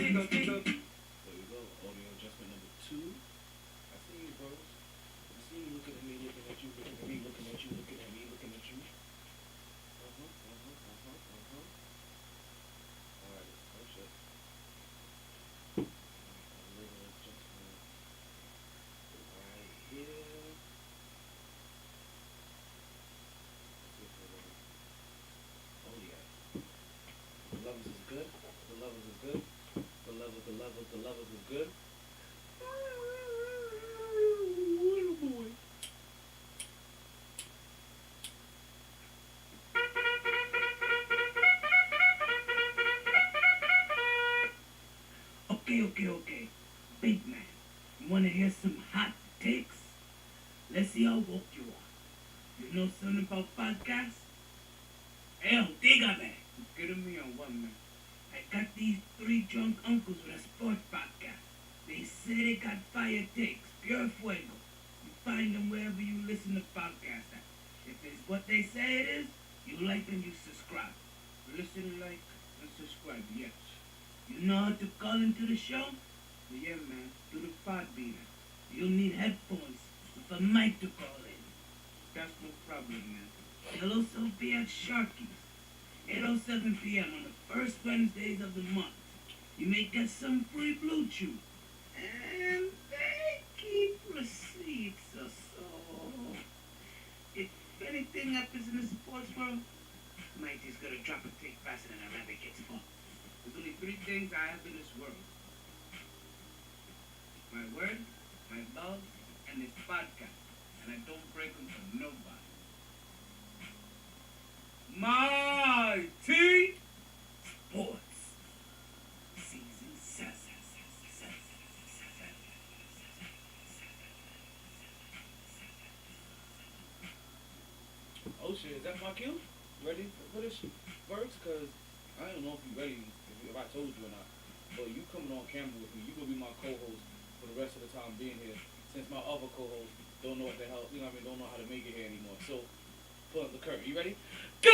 go. Audio adjustment number 2. I see you, bros. I see you looking at me, looking at you, looking at me, looking at you, looking at me, looking at you. Alright, oh shit. A little adjustment right here. Oh yeah. The levels is good. The levels is good. The levels is good. Little boy. Okay. Big man, you wanna hear some hot takes? Let's see how woke you are. You know something about podcasts? Hell, dígame. You kidding me or what, man? I got these 3 drunk uncles with a sports podcast. They say they got fire takes, pure fuego. You find them wherever you listen to podcasts at. If it's what they say it is, you like and you subscribe. Listen, like, and subscribe, yes. You know how to call into the show? Well, yeah, man, do the podbean. You'll need headphones with a mic to call in. That's no problem, man. They'll also be at Sharky's, 8:07 p.m. on the first Wednesdays of the month. You may get some free Blue Chew. And they keep receipts or so. If anything happens in the sports world, MyT's gonna drop a take faster than a rabbit gets fucked. There's only 3 things I have in this world. My word, my balls, and this podcast. And I don't break them for nobody. MyT Sports Season 7. Oh shit, is that my cue? Ready for this first? Cause I don't know if you ready, if I told you or not. But you coming on camera with me, you gonna be my co-host for the rest of the time being here. Since my other co-host don't know what the hell, you know what I mean, don't know how to make it here anymore. So, pull up the curtain. You ready? Good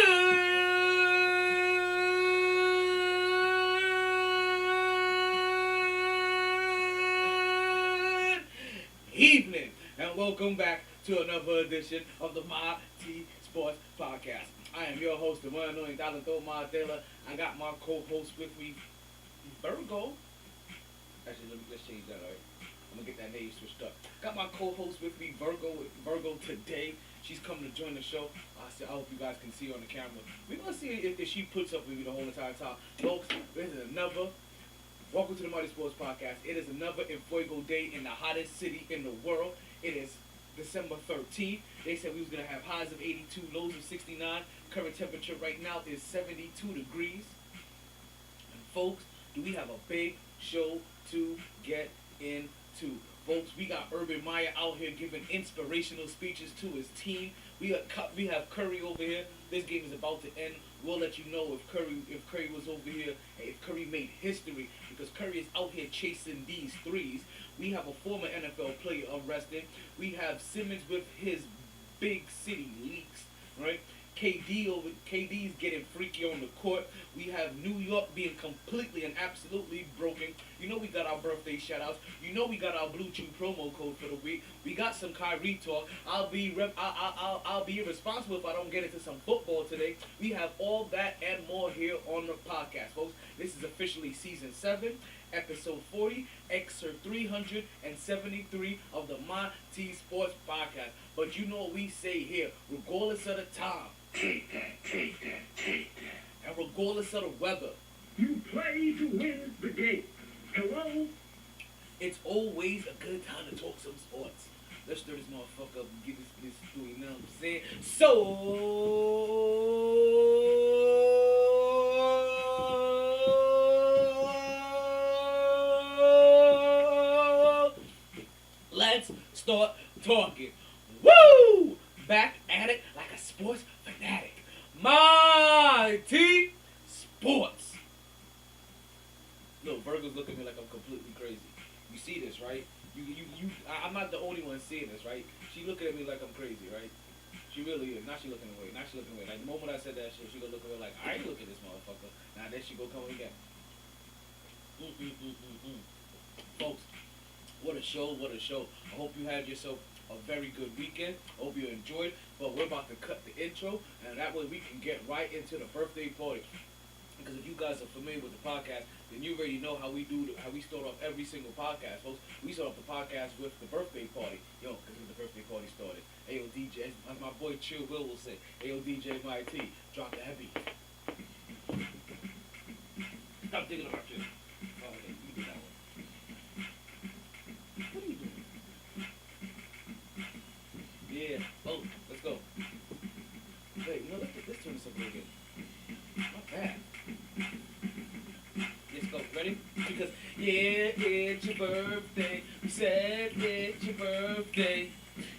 evening, and welcome back to another edition of the MyT Sports Podcast. I am your host, the one and only Untitled Chapter. I got my co-host with me, Virgo. Actually, let's change that, alright? I'm gonna get that name switched up. Got my co-host with me, Virgo today. She's coming to join the show. I hope you guys can see her on the camera. We're gonna see if she puts up with me the whole entire time. Folks, this is another. Welcome to the MyT Sports Podcast. It is another Fuego day in the hottest city in the world. It is December 13th. They said we was gonna have highs of 82, lows of 69. Current temperature right now is 72 degrees. And folks, do we have a big show to get into? Folks, we got Urban Meyer out here giving inspirational speeches to his team. We have Curry over here. This game is about to end. We'll let you know if Curry was over here, and if Curry made history, because Curry is out here chasing these threes. We have a former NFL player arrested. We have Simmons with his big city leaks, right? KD's getting freaky on the court. We have New York being completely and absolutely broken. You know we got our birthday shoutouts. You know we got our Blue Chew promo code for the week. We got some Kyrie talk. I'll be irresponsible if I don't get into some football today. We have all that and more here on the podcast, folks. This is officially season 7, episode 40, excerpt 373 of the MyT Sports Podcast. But you know what we say here, regardless of the time. Take that. And regardless of the weather, You play to win the game. Hello? it's always a good time to talk some sports. Let's stir this motherfucker up and get this through, you know what I'm saying? So, let's start talking. Woo! Back at it like a sports fanatic. MyT Sports. Look, Virgo's looking at me like I'm completely crazy. You see this, right? I'm not the only one seeing this, right? She looking at me like I'm crazy, right? She really is. Now she looking away. Like the moment I said that shit, she gonna look away like, I ain't looking at this motherfucker. Now there she go coming again. Mm-mm-mm-mm-mm. Folks, what a show, what a show. I hope you had yourself a very good weekend. I hope you enjoyed. But we're about to cut the intro, and that way we can get right into the birthday party. Because if you guys are familiar with the podcast, then you already know how we start off every single podcast, folks. We start off the podcast with the birthday party. Yo, because the birthday party started. Ayo, DJ, as my boy Chill will say, Ayo, DJ MyT, drop the heavy. Stop digging about you. Oh, okay, you do that one. What are you doing? Yeah. Oh, let's go. Wait, you know, let's turn this up again. Not bad. Let's go. Ready? Because, yeah, it's your birthday. We said it's your birthday.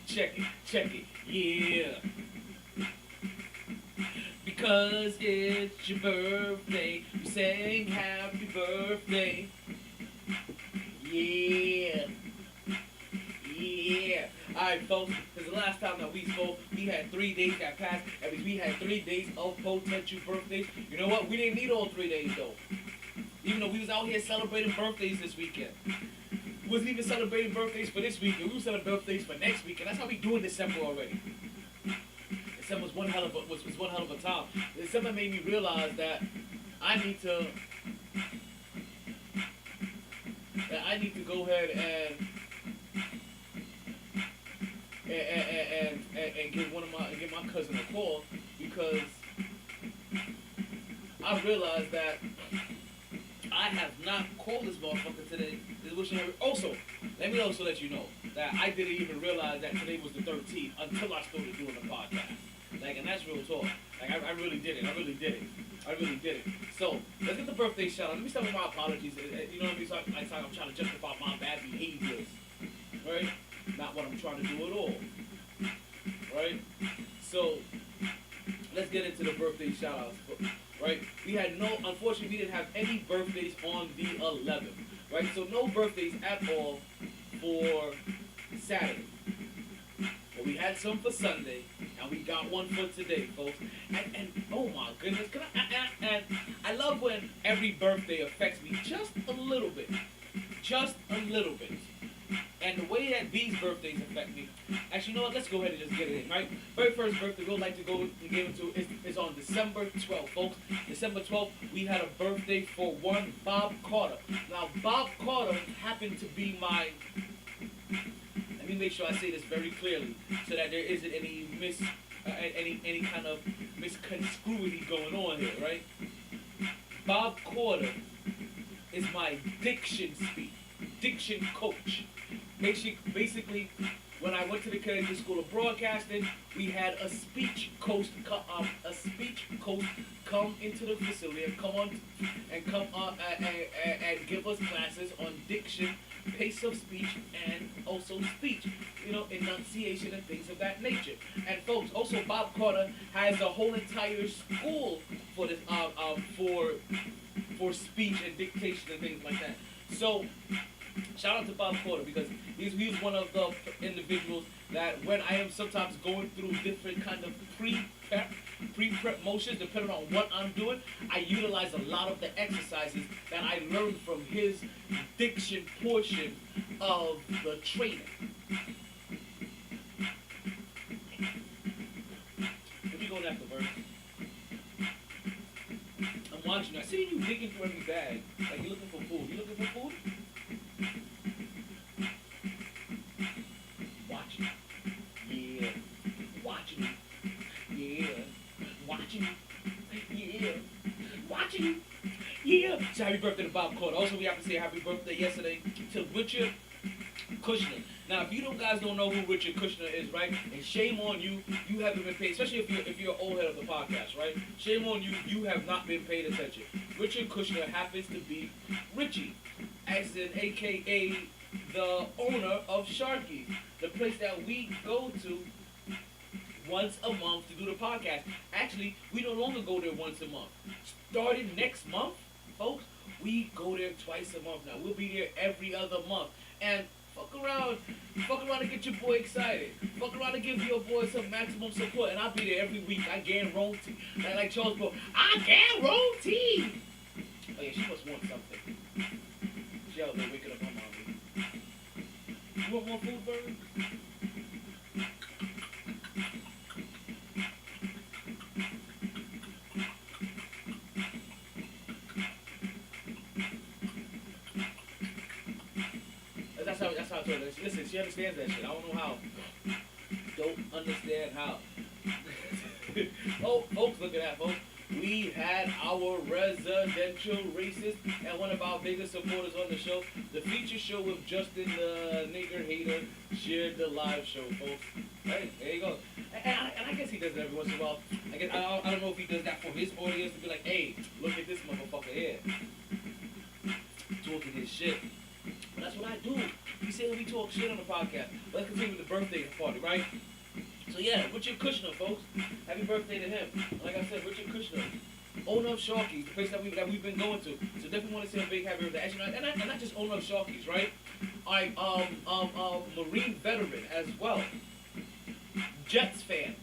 Check it, yeah. Because it's your birthday. We sang happy birthday. Yeah. Yeah. Alright, folks, because the last time that we spoke, we had 3 days that passed. That means we had 3 days of potential birthdays. You know what? We didn't need all 3 days, though. Even though we was out here celebrating birthdays this weekend. We wasn't even celebrating birthdays for this weekend. We were celebrating birthdays for next weekend. That's how we do in December already. December was one hell of a time. December made me realize that I need to go ahead and give my cousin a call, because I realized that I have not called this motherfucker today. Also, let me also let you know that I didn't even realize that today was the 13th until I started doing the podcast. Like, and that's real talk. Like, I really did it. So, let's get the birthday shout out. Let me start with my apologies. You know what I mean? So I'm trying to justify my bad behaviors. Right? Not what I'm trying to do at all. Right? So, let's get into the birthday shout outs. Right? Unfortunately, we didn't have any birthdays on the 11th. Right? So, no birthdays at all for Saturday. But we had some for Sunday, and we got one for today, folks. And oh my goodness, I love when every birthday affects me just a little bit. And the way that these birthdays affect me, actually, you know what? Let's go ahead and just get it in, right? Very first birthday we'd like to go and give into is on December 12th, folks. December 12th, we had a birthday for one Bob Carter. Now, Bob Carter happened to be my... Let me make sure I say this very clearly, so that there isn't any any kind of misconstruity going on here, right? Bob Carter is my diction coach. Basically, when I went to the Connecticut School of Broadcasting, we had a speech coach come into the facility and and give us classes on diction, pace of speech, and also speech, enunciation and things of that nature. And folks, also Bob Carter has a whole entire school for this for speech and dictation and things like that. So shout out to Bob Carter, because he's one of the individuals that when I am sometimes going through different kind of pre-prep motions, depending on what I'm doing, I utilize a lot of the exercises that I learned from his diction portion of the training. Where you going after, Bert? I'm watching you. I see you digging through every bag. Like you're looking for food. You looking for food? Watching. Yeah. Watching. Yeah. Watching. Yeah. Watching. Yeah. So happy birthday to Bob Carter. Also, we have to say happy birthday yesterday to Richard Kushner. Now, if you guys don't know who Richard Kushner is, right? And shame on you, you haven't been paid, especially if you're an old head of the podcast, right? Shame on you, you have not been paid attention. Richard Kushner happens to be Richie, as in AKA the owner of Sharky's, the place that we go to once a month to do the podcast. Actually, we no longer go there once a month. Starting next month, folks, we go there twice a month now. We'll be there every other month. And fuck around and get your boy excited. Fuck around and give your boy some maximum support, and I'll be there every week. I guarantee. Like Charles Brown, I guarantee. Oh yeah, she must want something. That's how I told her. Listen, she understands that shit. I don't know how. Don't understand how. Oh, folks, look at that, folks. We had our residential racist and one of our biggest supporters on the show. The feature show with Justin, the nigger hater, shared the live show, folks. Hey, there you go. And I guess he does it every once in a while. I don't know if he does that for his audience to be like, hey, look at this motherfucker here. Talking his shit. But that's what I do. We say we talk shit on the podcast. But let's continue with the birthday party, right? So yeah, Richard Kushner, folks. Happy birthday to him. Like I said, Richard Kushner, owner of Sharky's, the place that we've been going to. So definitely want to say a big happy birthday. Actually, and not just owner of Sharky's, right? Marine veteran as well. Jets fan.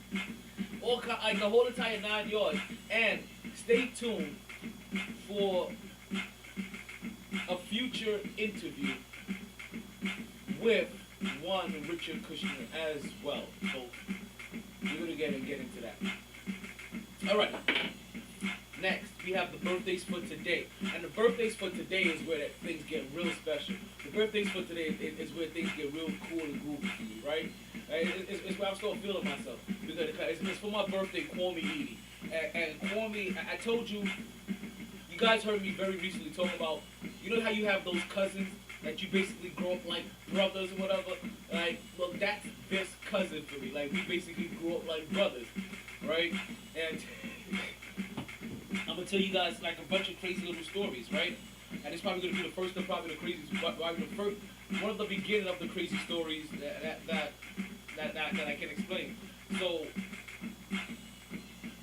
Like the whole entire 9 yards. And stay tuned for a future interview with one Richard Kushner as well. So we're gonna get into that. Alright. Next, we have the birthdays for today. And the birthdays for today is where things get real special. The birthdays for today is where things get real cool and groovy for me, right? It's where I'm still feeling myself. Because it's for my birthday, Kwame Edie. And Kwame, I told you, you guys heard me very recently talk about, you know how you have those cousins that you basically grow up like brothers or whatever? Like, well, that's this cousin for me. Like, we basically grew up like brothers, right? And I'm gonna tell you guys like a bunch of crazy little stories, right? And it's probably gonna be the first of probably the craziest, probably the first, one of the beginning of the crazy stories that I can explain. So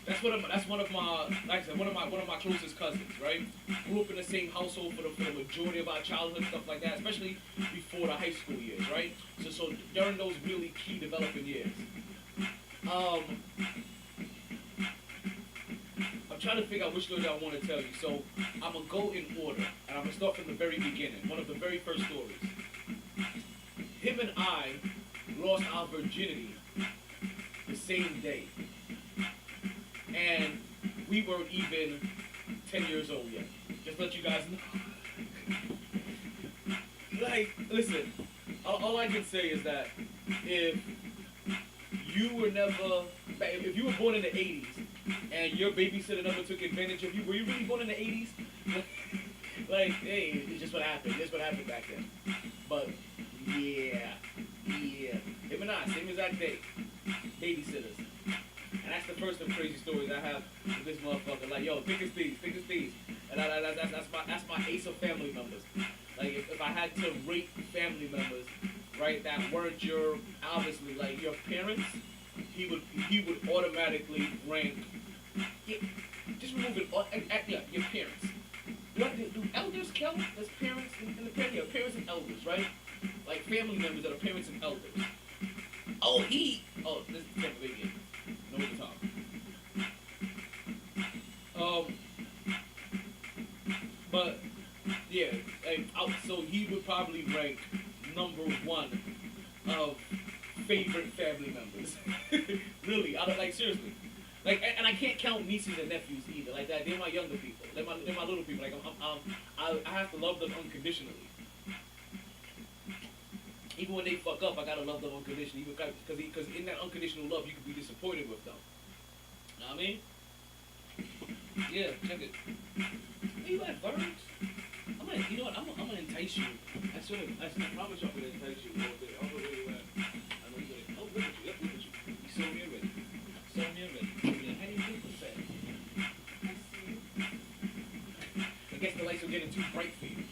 that's one of my, like I said, one of my closest cousins, right? Grew up in the same household for the majority of our childhood, stuff like that, especially before the high school years, right? So during those really key developing years. I'm trying to figure out which story I want to tell you. So I'm gonna go in order, and I'm gonna start from the very beginning. One of the very first stories. Him and I lost our virginity the same day. And we weren't even 10 years old yet. Just to let you guys know. Like, listen, all I can say is that if you were born in the 80s and your babysitter never took advantage of you, were you really born in the 80s? Like, hey, it's just what happened. That's what happened back then. But, yeah. Him and I, same exact day. Babysitters. And that's the first of the crazy stories I have with this motherfucker. Like, yo, thick as thieves. And that's my ace of family members. Like, if I had to rate family members, right, that weren't your, obviously, like, your parents, he would automatically rank, just remove it, your parents. Do elders count as parents and the parents? Yeah, parents and elders, right? Like, family members that are parents and elders. This is the second again. Know what to talk. But yeah, so he would probably rank number one of favorite family members. Really, seriously. Like, and I can't count nieces and nephews either. Like that, they're my younger people. They're my little people. Like I have to love them unconditionally. Even when they fuck up, I gotta love them unconditionally. Because in that unconditional love, you can be disappointed with them. Know what I mean? Yeah, check it. Hey, you like birds? You know what? I'm gonna entice you. I promise you I'm gonna entice you all day. I'm gonna where you at. I know you're gonna. Oh, look at you. Look at you. You saw me already. How do you think with that? I see you. I guess the lights are getting too bright for you.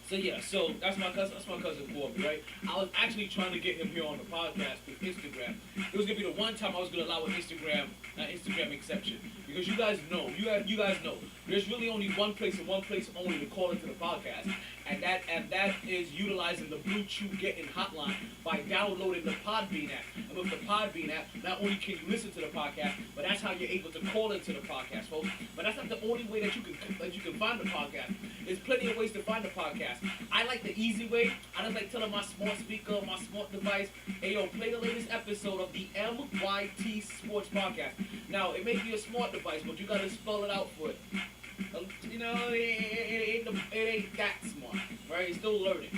So yeah, that's my cousin Corby, right? I was actually trying to get him here on the podcast through Instagram. It was gonna be the one time I was gonna allow an Instagram exception Because you guys know, you guys know, there's really only one place and one place only to call into the podcast, and that is utilizing the Blue Chew Getting hotline by downloading the Podbean app. And with the Podbean app, not only can you listen to the podcast, but that's how you're able to call into the podcast, folks. But that's not the only way that you can find the podcast. There's plenty of ways to find the podcast. I like the easy way. I just like telling my smart speaker, my smart device, hey yo, play the latest episode of the MyT Sports Podcast. Now, it may be a smart device, but you gotta spell it out for it. You know, it ain't that smart, right? It's still learning.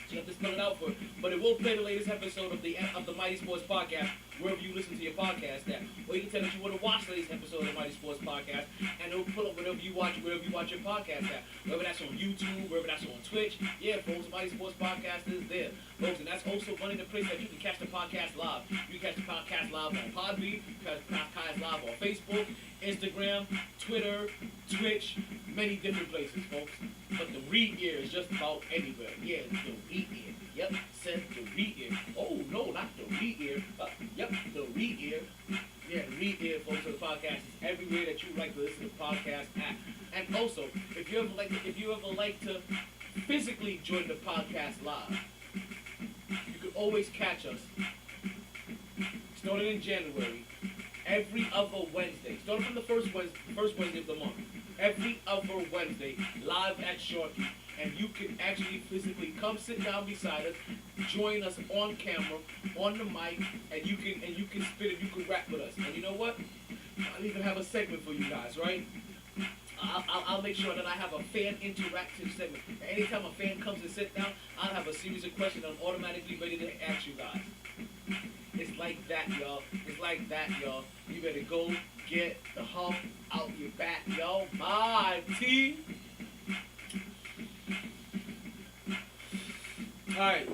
So you have to spell it out for it. But it will play the latest episode of the Mighty Sports Podcast wherever you listen to your podcast at. Or you can tell that you want to watch the latest episode of the Mighty Sports Podcast, and it'll pull up wherever you watch your podcast at. Whether that's on YouTube, wherever that's on Twitch. Yeah, folks, Mighty Sports Podcast is there. Folks, and that's also one of the places that you can catch the podcast live. You can catch the podcast live on Podbean, you can catch the podcast live on Facebook, Instagram, Twitter, Twitch, many different places, folks. But the re-ear is just about anywhere. Yeah, the re-ear. Yep, said the re-ear. Oh, no, not the re-ear. Yep, the re-ear. Yeah, the re-ear, folks, of the podcast is everywhere that you like to listen to podcast at. And also, if you ever like to physically join the podcast live, you can always catch us. Starting in January, every other Wednesday. Starting from the first Wednesday of the month. Every other Wednesday, live at Sharky. And you can actually physically come sit down beside us, join us on camera, on the mic, and you can spit and you can rap with us. And you know what? I'll even have a segment for you guys, right? I'll make sure that I have a fan interactive segment. Anytime a fan comes and sits down, I'll have a series of questions I'm automatically ready to ask you guys. It's like that, y'all. It's like that, y'all. You better go get the hump out your back, y'all. MyT. Alright.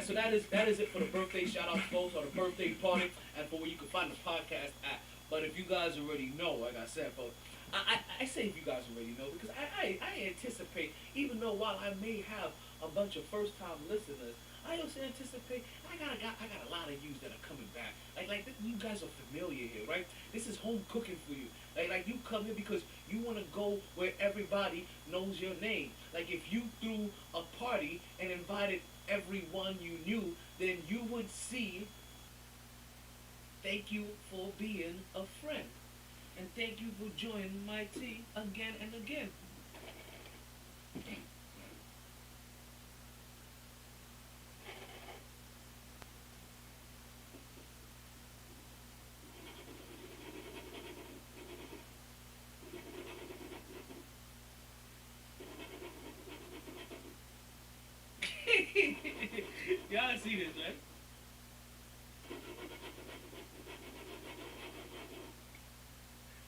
So that is it for the birthday shout outs, folks, or the birthday party, and for where you can find the podcast at. But if you guys already know, like I said, folks, I say if you guys already know, because I anticipate, even though while I may have a bunch of first time listeners, I also anticipate I got a lot of yous that are coming back. Like you guys are familiar here, right? This is home cooking for you. Like you come here because you want to go where everybody knows your name. Like if you threw a party and invited everyone you knew, then you would see, thank you for being a friend. And thank you for joining MyT again and again. Y'all see this, right?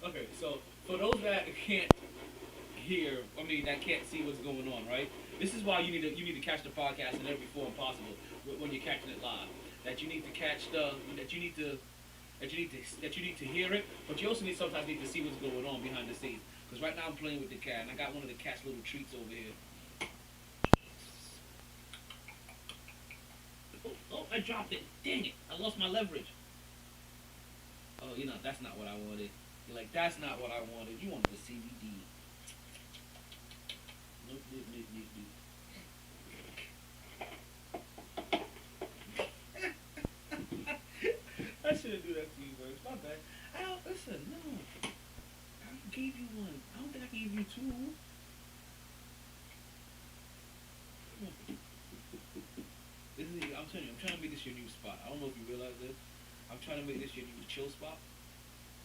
Okay, so for those that can't hear, that can't see what's going on, right? This is why you need to catch the podcast in every form possible when you're catching it live. That you need to catch that you need to hear it, but you also sometimes need to see what's going on behind the scenes. Because right now I'm playing with the cat, and I got one of the cat's little treats over here. Oh, I dropped it. Dang it. I lost my leverage. Oh, that's not what I wanted. You're like, that's not what I wanted. You wanted the CBD. Nope. I shouldn't do that to you, bro. It's my bad. Listen, no. I gave you one. I don't think I gave you two. I'm telling you, I'm trying to make this your new spot. I don't know if you realize this. I'm trying to make this your new chill spot.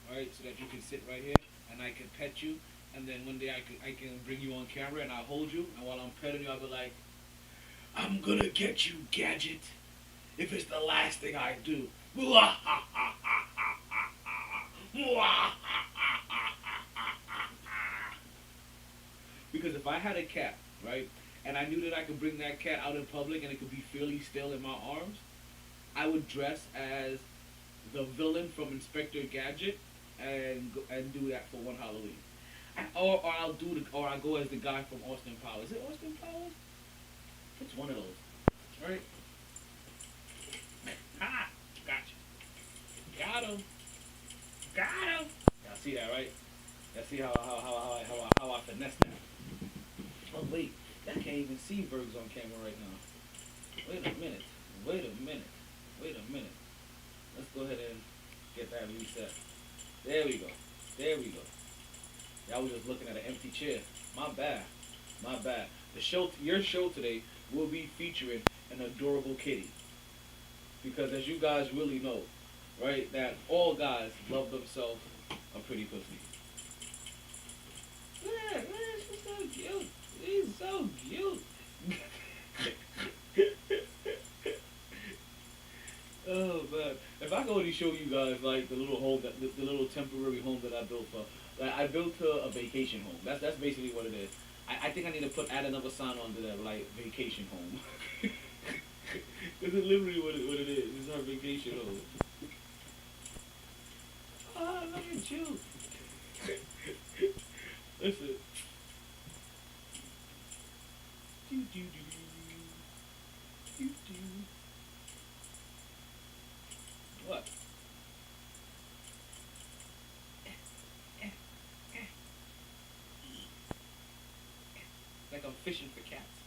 Alright, so that you can sit right here and I can pet you, and then one day I can bring you on camera and I'll hold you, and while I'm petting you I'll be like, I'm gonna get you, gadget, if it's the last thing I do. Because if I had a cat, right, and I knew that I could bring that cat out in public and it could be fairly still in my arms, I would dress as the villain from Inspector Gadget and do that for one Halloween. Or I'll go as the guy from Austin Powers. Is it Austin Powers? It's one of those. Right? Ah! Gotcha. Got him. Got him. Y'all see that, right? Y'all see how I finesse that? Oh wait, I can't even see Bergs on camera right now. Wait a minute. Wait a minute. Wait a minute. Let's go ahead and get that reset. There we go. There we go. Y'all was just looking at an empty chair. My bad. My bad. Your show today will be featuring an adorable kitty. Because as you guys really know, right, that all guys love themselves a pretty pussy. Yeah, she's so cute. She's so cute. Oh man! If I go and show you guys like the little home that the little temporary home that I built for, like I built a vacation home. That's basically what it is. I think I need to add another sign onto that, like vacation home. This is literally what it is. It's our vacation home. Oh, look at you. Listen. What? Like I'm fishing for cats.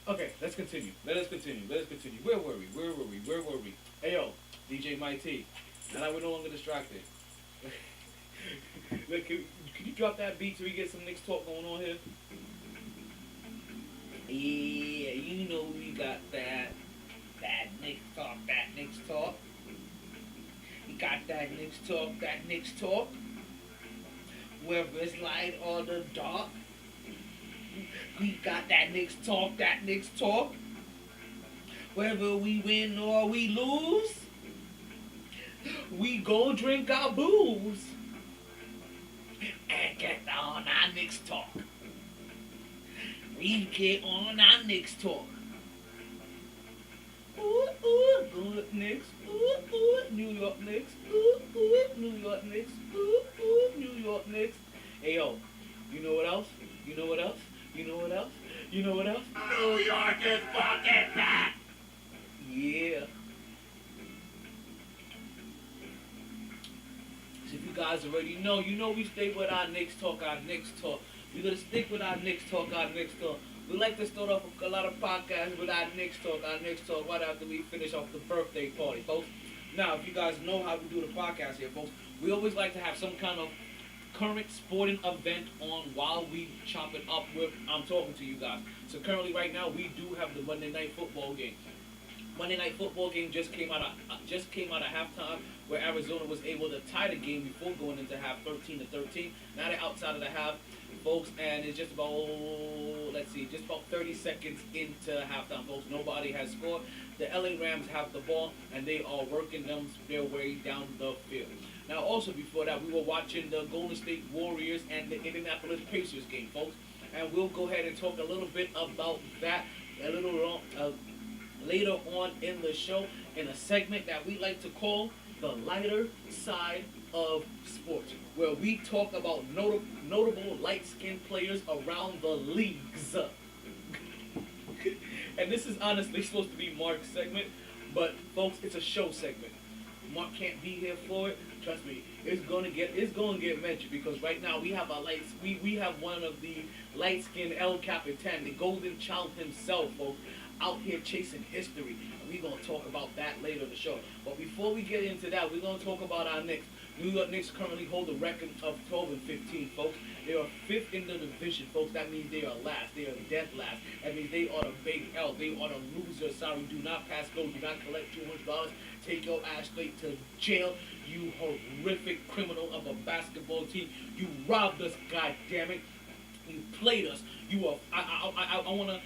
Okay, let's continue. Let us continue. Where were we? Hey yo, DJ MyT. Now we're no longer distracted. Look, can you drop that beat so we get some Knicks talk going on here? Yeah, you know we got that Knicks talk. We got that Knicks talk. Whether it's light or the dark. We got that Knicks talk. Whether we win or we lose, we go drink our booze and get on our Knicks talk. We get on our Knicks talk. Ooh, ooh, good Knicks. Ooh, ooh, New York Knicks. Ooh, ooh, New York Knicks. Ooh, ooh, New York Knicks. Hey, yo, you know what else? You know what else? You know what else? You know what else? New York is fucking back! Yeah. So if you guys already know, you know we stay with our Knicks talk. We're going to stick with our Knicks talk. We like to start off a lot of podcasts with our Knicks talk right after we finish off the birthday party, folks. Now, if you guys know how we do the podcast here, folks, we always like to have some kind of current sporting event on while we chop it up with I'm talking to you guys. So currently right now we do have the Monday Night Football game. Monday Night Football game just came out of halftime where Arizona was able to tie the game before going into half 13-13. Now they're outside of the half, folks, and it's just about 30 seconds into halftime, folks. Nobody has scored. The LA Rams have the ball and they are working their way down the field. Now, also before that, we were watching the Golden State Warriors and the Indianapolis Pacers game, folks. And we'll go ahead and talk a little bit about that later on in the show in a segment that we like to call the lighter side of sports, where we talk about notable light-skinned players around the leagues. And this is honestly supposed to be Mark's segment, but folks, it's a show segment. Mark can't be here for it. Trust me, it's gonna get mentioned because right now we have we have one of the light-skinned El Capitan, the golden child himself, folks, out here chasing history. And we're gonna talk about that later in the show. But before we get into that, we're gonna talk about our Knicks. New York Knicks currently hold a record of 12-15, folks. They are 5th in the division, folks. That means they are last. They are dead last. That means they are the big L. They are the loser. Sorry, do not pass go. Do not collect $200. Take your ass straight to jail. You horrific criminal of a basketball team. You robbed us, goddammit. You played us. You are. I wanna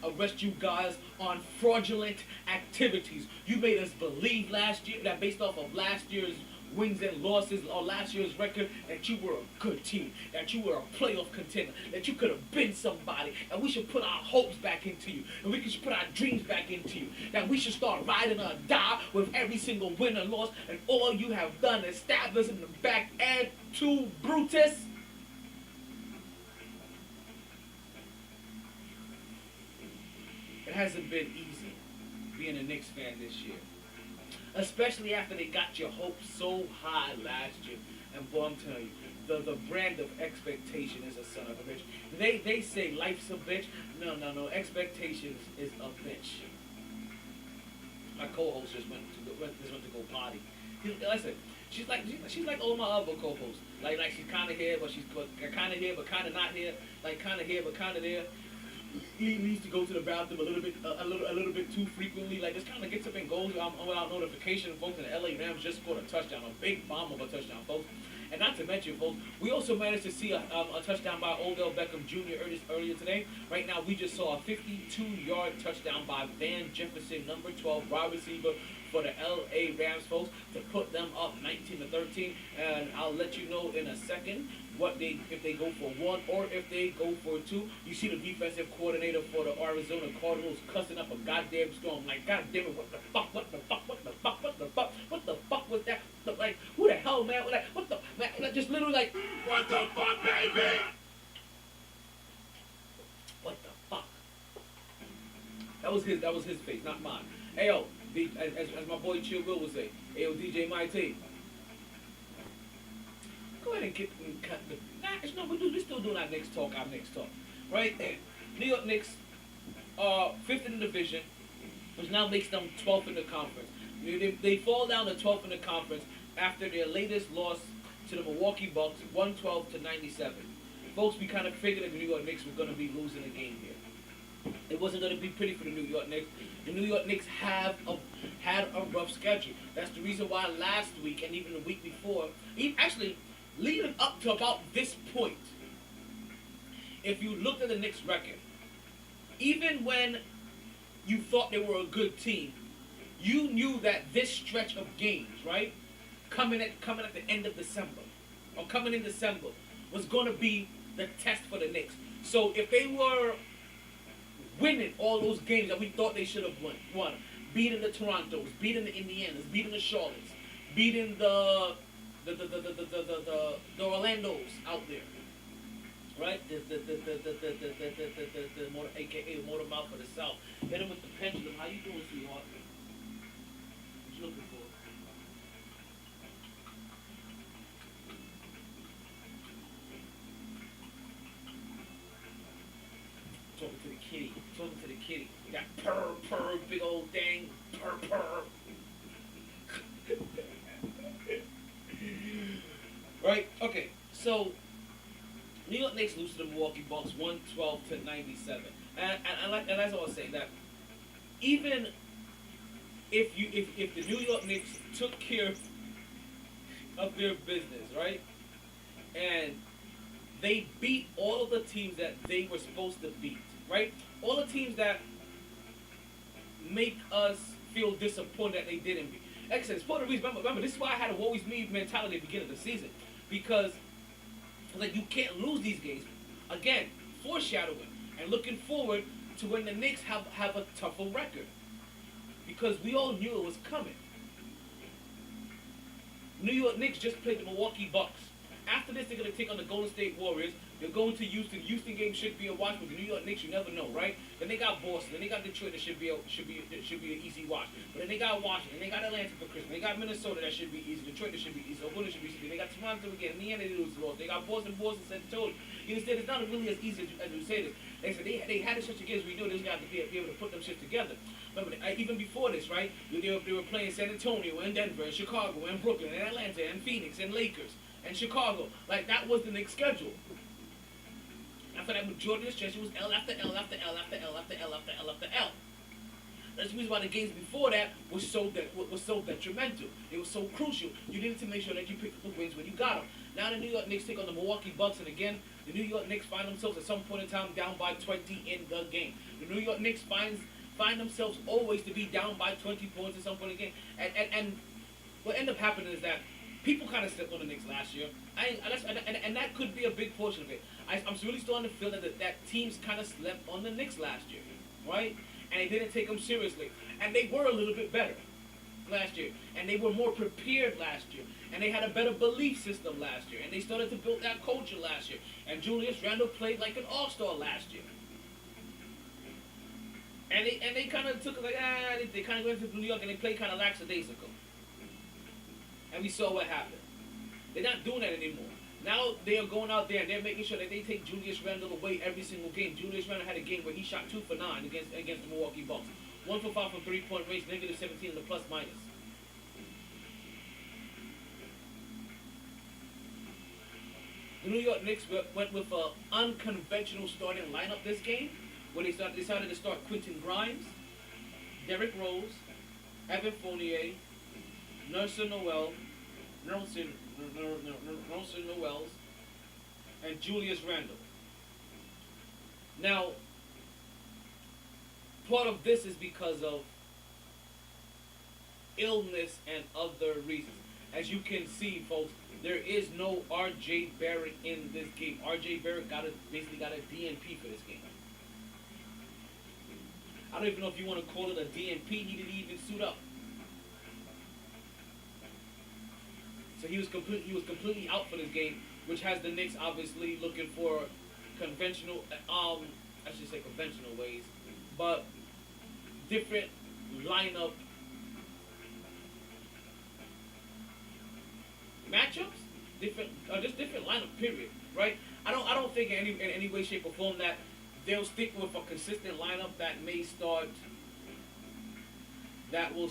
arrest you guys on fraudulent activities. You made us believe last year that based off of last year's wins and losses or last year's record, that you were a good team, that you were a playoff contender, that you could have been somebody, and we should put our hopes back into you, and we should put our dreams back into you, that we should start riding or die with every single win or loss, and all you have done is stab us in the back and to Brutus. It hasn't been easy being a Knicks fan this year. Especially after they got your hopes so high last year. And boy, I'm telling you, the brand of expectation is a son of a bitch. They say life's a bitch. No. Expectations is a bitch. My co-host just went to go potty. Listen, she's like all my other co-hosts. Like she's kind of here, but she's kind of here, but kind of not here. Like kind of here, but kind of there. He needs to go to the bathroom a little bit too frequently. Like this kind of gets up and goes without notification. Folks, and the LA Rams just scored a touchdown, a big bomb of a touchdown, folks. And not to mention, folks, we also managed to see a touchdown by Odell Beckham Jr. earlier today. Right now, we just saw a 52-yard touchdown by Van Jefferson, number 12, wide receiver for the LA Rams, folks, to put them up 19-13. And I'll let you know in a second if they go for one or if they go for two. You see the defensive coordinator for the Arizona Cardinals cussing up a goddamn storm. Like, goddamn it, what the fuck was that? Like, who the hell, man? Like, what the, man? Like, just literally like, what the fuck, baby? What the fuck? That was his face, not mine. Hey, yo, as my boy Chill Will would say, hey, yo, DJ MyT. Go ahead and cut the. We're still doing our Knicks talk, right? And New York Knicks are 5th in the division, which now makes them 12th in the conference. They fall down to 12th in the conference after their latest loss to the Milwaukee Bucks, 112-97. Folks, we kind of figured that the New York Knicks were going to be losing a game here. It wasn't going to be pretty for the New York Knicks. The New York Knicks had a rough schedule. That's the reason why last week and even the week before, actually, leading up to about this point, if you looked at the Knicks' record, even when you thought they were a good team, you knew that this stretch of games, right, coming at the end of December, or coming in December, was going to be the test for the Knicks. So if they were winning all those games that we thought they should have won, beating the Torontos, beating the Indianas, beating the Charlottes, beating the Orlandos out there, right? The motor, aka the motor mouth for the South. Hit him with the pendulum. How you doing, sweetheart? What you looking for? Talking to the kitty. You got purr, big old thing, purr. Right? Okay, so New York Knicks lose to the Milwaukee Bucks 112-97. And as I was saying, that even if the New York Knicks took care of their business, right? And they beat all of the teams that they were supposed to beat, right? All the teams that make us feel disappointed that they didn't beat. Like I said, it's part of the reason. Remember, this is why I had a woe is me mentality at the beginning of the season. Because, like, you can't lose these games. Again, foreshadowing and looking forward to when the Knicks have a tougher record. Because we all knew it was coming. New York Knicks just played the Milwaukee Bucks. After this, they're going to take on the Golden State Warriors. They're going to Houston. Houston game should be a watch, but the New York Knicks, you never know, right? Then they got Boston. Then they got Detroit. That should be an easy watch. But then they got Washington. Then they got Atlanta for Christmas. They got Minnesota. That should be easy. Detroit. That should be easy. Oakland should be easy. They got Toronto again. Indiana, they lose the loss. They got Boston, San Antonio. You understand? It's not really as easy as you say this. They said they had such a games. We knew they was going to be able to put them shit together. Remember, even before this, right? They were playing San Antonio and Denver and Chicago and Brooklyn and Atlanta and Phoenix and Lakers and Chicago. Like, that was the Knicks' schedule. After that majority of the stretch, it was L after L after L after L after L after L after L. That's the reason why the games before that was so detrimental. It was so crucial. You needed to make sure that you picked up the wins when you got them. Now the New York Knicks take on the Milwaukee Bucks, and again, the New York Knicks find themselves at some point in time down by 20 in the game. The New York Knicks find themselves always to be down by 20 points at some point in the game. And what ended up happening is that People kind of slept on the Knicks last year. And that could be a big portion of it. I'm really starting to feel that teams kind of slept on the Knicks last year, right? And they didn't take them seriously. And they were a little bit better last year. And they were more prepared last year. And they had a better belief system last year. And they started to build that culture last year. And Julius Randle played like an all-star last year. And they kind of took it like, they kind of went to New York and they played kind of lackadaisical. And we saw what happened. They're not doing that anymore. Now they are going out there and they're making sure that they take Julius Randle away every single game. Julius Randle had a game where he shot 2 for 9 against the Milwaukee Bucks. 1 for 5 from 3-point range, negative 17 in the plus minus. The New York Knicks went with an unconventional starting lineup this game, where they decided to start Quentin Grimes, Derrick Rose, Evan Fournier, Nelson Noel, and Julius Randle. Now, part of this is because of illness and other reasons. As you can see, folks, there is no R.J. Barrett in this game. R.J. Barrett basically got a DNP for this game. I don't even know if you want to call it a DNP. He didn't even suit up. So he was completely out for this game, which has the Knicks obviously looking for conventional, conventional ways, but different lineup matchups, just different lineup. Period. Right? I don't think in any way, shape, or form that they'll stick with a consistent lineup that will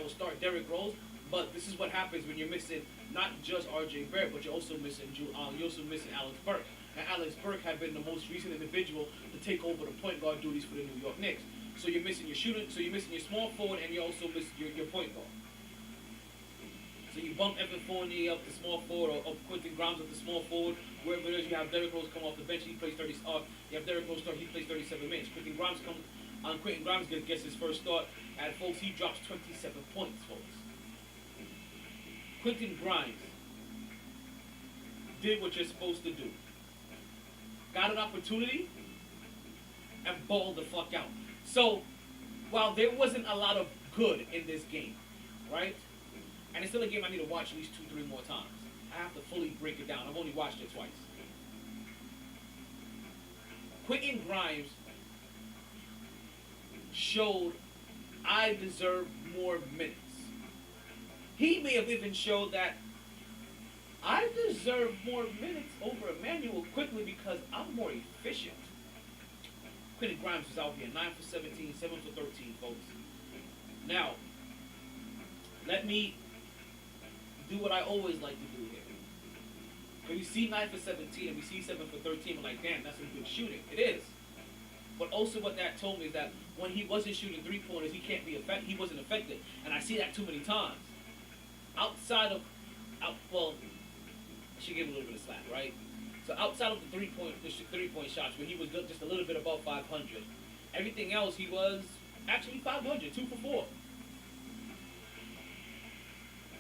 start Derrick Rose. But this is what happens when you're missing not just R.J. Barrett, but you're also missing Alex Burke. And Alex Burke had been the most recent individual to take over the point guard duties for the New York Knicks. So you're missing your shooter, so you're missing your small forward, and you also miss your point guard. So you bump Evan Fournier up to small forward, or Quentin Grimes up to small forward. Wherever it is, you have Derrick Rose come off the bench. He plays 30. You have Derrick Rose start. He plays 37 minutes. Quentin Grimes gets his first start, and folks, he drops 27 points, folks. Quentin Grimes did what you're supposed to do. Got an opportunity and balled the fuck out. So, while there wasn't a lot of good in this game, right? And it's still a game I need to watch at least 2-3 more times. I have to fully break it down. I've only watched it twice. Quentin Grimes showed I deserve more minutes. He may have even showed that I deserve more minutes over Emmanuel quickly because I'm more efficient. Quentin Grimes was out here 9 for 17, 7 for 13, folks. Now, let me do what I always like to do here. When we see 9 for 17 and we see 7 for 13, we're like, damn, that's some good shooting. It is. But also what that told me is that when he wasn't shooting three-pointers, he wasn't effective. And I see that too many times. I should give him a little bit of slack, right? So outside of the three-point shots, where he was just a little bit above 500, everything else he was actually 500, 2 for 4.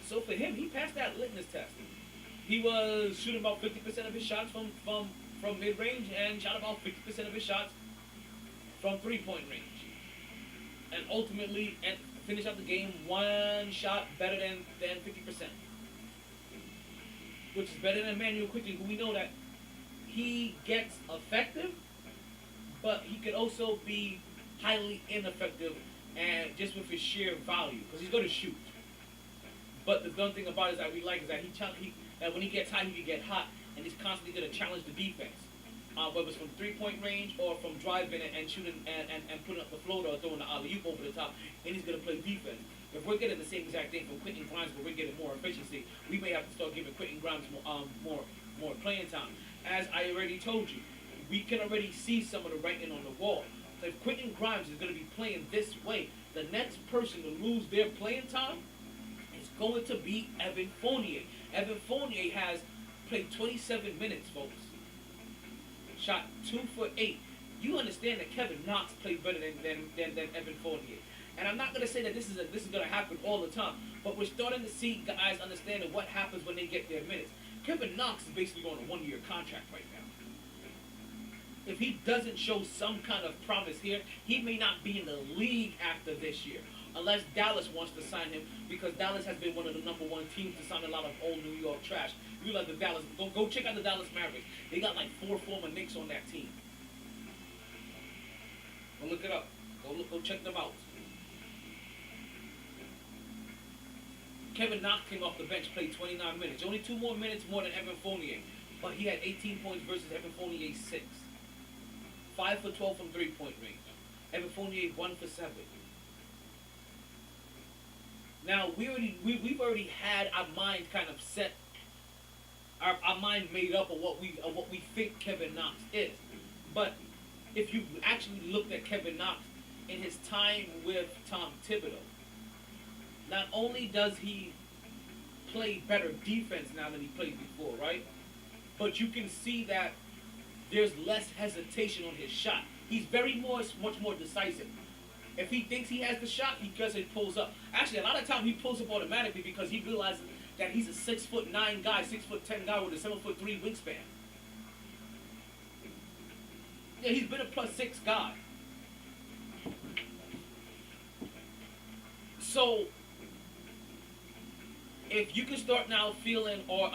So for him, he passed that litmus test. He was shooting about 50% of his shots from mid-range and shot about 50% of his shots from three-point range. And ultimately, finished out the game one shot better than 50%. Which is better than Emmanuel Quickly, who we know that he gets effective, but he could also be highly ineffective and just with his sheer value, because he's going to shoot. But the dumb thing about it is that we like is that that when he gets hot, he can get hot, and he's constantly going to challenge the defense. Whether it's from three-point range or from driving and shooting and putting up the floater or throwing the alley-oop over the top, and he's going to play defense. If we're getting the same exact thing from Quentin Grimes, but we're getting more efficiency, we may have to start giving Quentin Grimes more playing time. As I already told you, we can already see some of the writing on the wall. So if Quentin Grimes is going to be playing this way, the next person to lose their playing time is going to be Evan Fournier. Evan Fournier has played 27 minutes, folks. Shot 2 for 8. You understand that Kevin Knox played better than Evan Fournier. And I'm not going to say that this is going to happen all the time. But we're starting to see guys understanding what happens when they get their minutes. Kevin Knox is basically on a 1-year contract right now. If he doesn't show some kind of promise here, he may not be in the league after this year. Unless Dallas wants to sign him, because Dallas has been one of the #1 teams to sign a lot of old New York trash. You like the Dallas, go check out the Dallas Mavericks. They got like 4 former Knicks on that team. Go look it up. Go check them out. Kevin Knox came off the bench, played 29 minutes. Only 2 more minutes more than Evan Fournier. But he had 18 points versus Evan Fournier's 6. 5 for 12 from 3-point range. Evan Fournier 1 for 7. Now we've already had our mind kind of set, our mind made up of what we think Kevin Knox is. But if you actually looked at Kevin Knox in his time with Tom Thibodeau, not only does he play better defense now than he played before, right? But you can see that there's less hesitation on his shot. He's much more decisive. If he thinks he has the shot, he goes and pulls up. Actually, a lot of times he pulls up automatically because he realizes that he's a 6'9" guy, 6'10" guy with a 7'3" wingspan. Yeah, he's been a +6 guy. So, if you can start now feeling or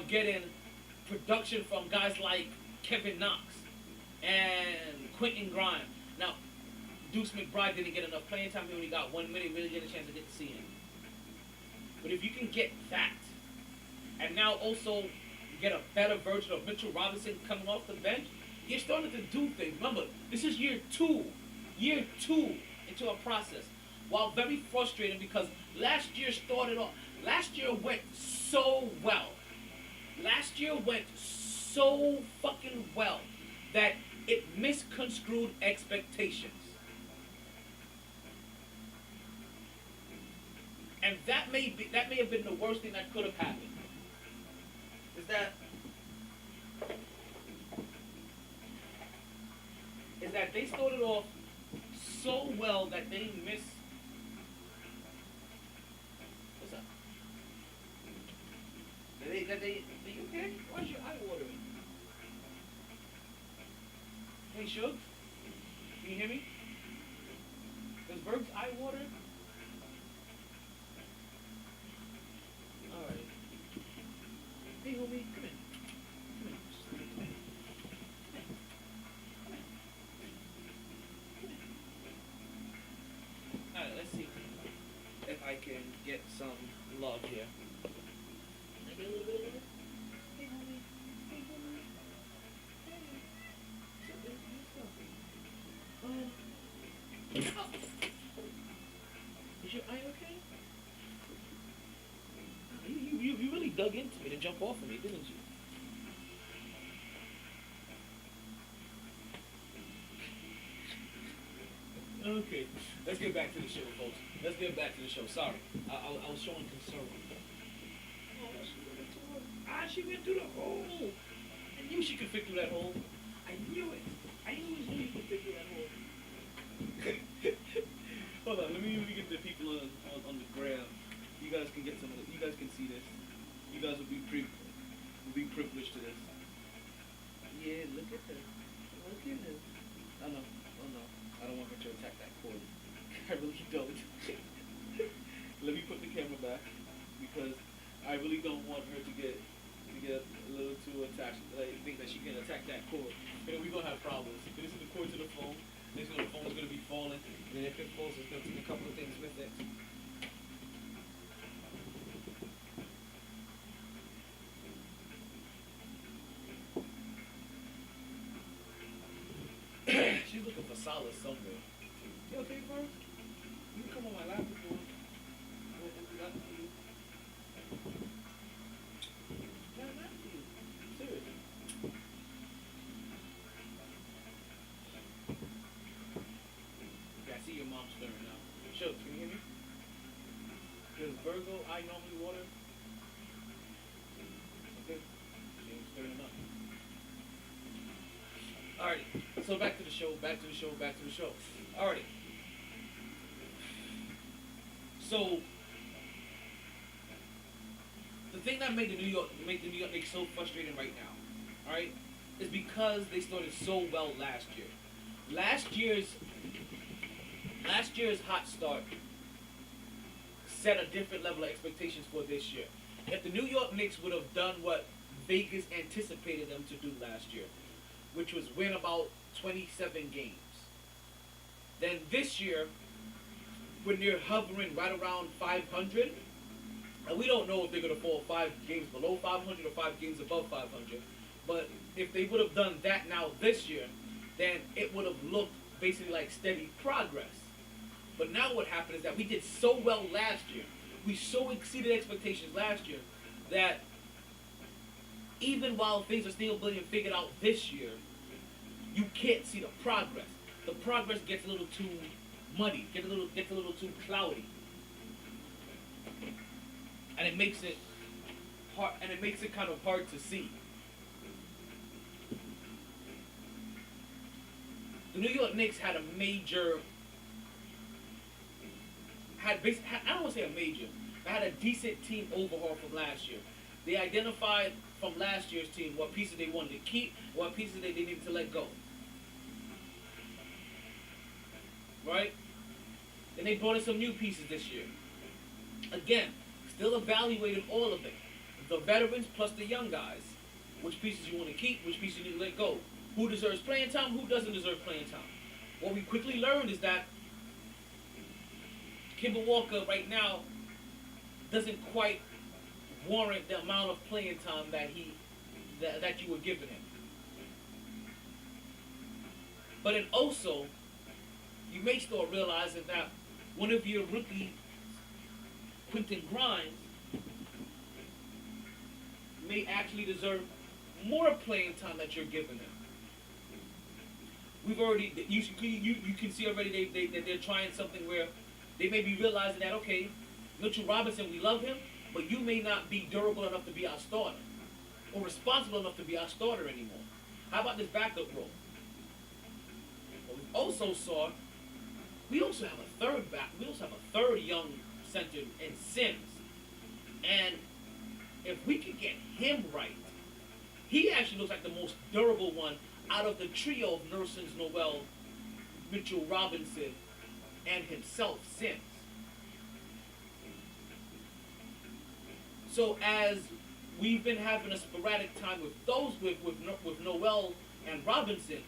getting production from guys like Kevin Knox and Quentin Grimes. Now, Deuce McBride didn't get enough playing time. He only got 1 minute, really get a chance to get to see him. But if you can get that, and now also get a better version of Mitchell Robinson coming off the bench, you're starting to do things. Remember, this is year two into a process. While very frustrating because last year went so well. Last year went so fucking well that it misconstrued expectations. And that may have been the worst thing that could have happened. Is that they started off so well that they missed. What's up? Are you okay? Why is your eye watering? Hey, Shug? Can you hear me? Does Berg's eye water? Alright. Hey, homie, come in. Come in. Come in. Alright, let's see if I can get some love here. Can I get a little bit of love? Hey, homie. Hey, homie. Hey. Is your eye okay? You really dug into me to jump off of me, didn't you? Okay, let's get back to the show, folks. Let's get back to the show. Sorry, I was showing concern. Oh, she went through the hole. I knew she could fit through that hole. I knew it. I knew you could fit through that hole. Hold on, let me get the people on the gram. You guys can get some of it. You guys can see this. You guys will be privileged to this. Yeah, look at her. Look at her. Oh no. I don't want her to attack that cord. I really don't. Let me put the camera back because I really don't want her to get a little too attached. Like, think that she can attack that cord. And we're gonna have problems. This is the cord to the phone. The phone is gonna be falling, and then if it falls, it's gonna do a couple of things with it. She's looking for solace somewhere. You okay, bro? You can come on my lap if you want. Not for you. No, not for you. Seriously. Yeah, I see your mom stirring now. Sure, can you hear me? Does Virgo eye normally water? Okay. She ain't stirring up. Alrighty, so back to the show. Alrighty. So, thing that made the New York Knicks so frustrating right now, all right, is because they started so well last year. Last year's hot start set a different level of expectations for this year. If the New York Knicks would have done what Vegas anticipated them to do last year, which was win about 27 games, then this year, when they're hovering right around 500, and we don't know if they're going to fall 5 games below 500 or 5 games above 500, but if they would have done that now this year, then it would have looked basically like steady progress. But now what happened is that we did so well last year, we so exceeded expectations last year, that even while things are still being figured out this year, you can't see the progress. The progress gets a little too muddy, gets a little too cloudy, and it makes it hard. And it makes it kind of hard to see. The New York Knicks had a major, I don't want to say a major, but had a decent team overhaul from last year. They identified from last year's team what pieces they wanted to keep, what pieces they needed to let go. Right? Then they brought in some new pieces this year. Again, still evaluating all of it. The veterans plus the young guys. Which pieces you want to keep, which pieces you need to let go. Who deserves playing time, who doesn't deserve playing time. What we quickly learned is that Kemba Walker right now doesn't quite warrant the amount of playing time that you were giving him. But then also, you may start realizing that one of your rookie, Quentin Grimes, may actually deserve more playing time that you're giving him. We've already, you can see already that they're trying something where they may be realizing that, okay, Mitchell Robinson, we love him, but you may not be durable enough to be our starter or responsible enough to be our starter anymore. How about this backup role? What we also saw, we also have a third young center in Sims. And if we can get him right, he actually looks like the most durable one out of the trio of Nerlens Noel, Mitchell Robinson, and himself, Sims. So as we've been having a sporadic time with those, with Noel and Robinson,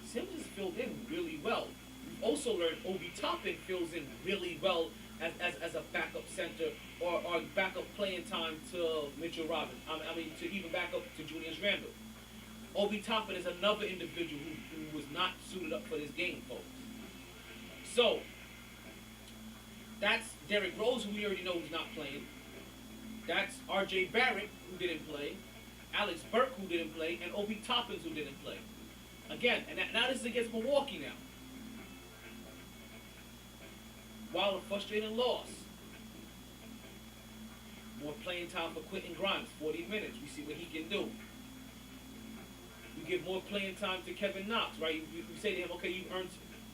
Sims has filled in really well. We've also learned Obi Toppin fills in really well as a backup center or backup playing time to Mitchell Robinson. To even back up to Julius Randle. Obi Toppin is another individual who was not suited up for this game, folks. So, that's Derrick Rose, who we already know who's not playing. That's R.J. Barrett, who didn't play. Alex Burke, who didn't play. And Obi Toppin, who didn't play. Again, and now this is against Milwaukee now. While a frustrating loss. More playing time for Quentin Grimes, 40 minutes. We see what he can do. You give more playing time to Kevin Knox, right? You say to him, okay, you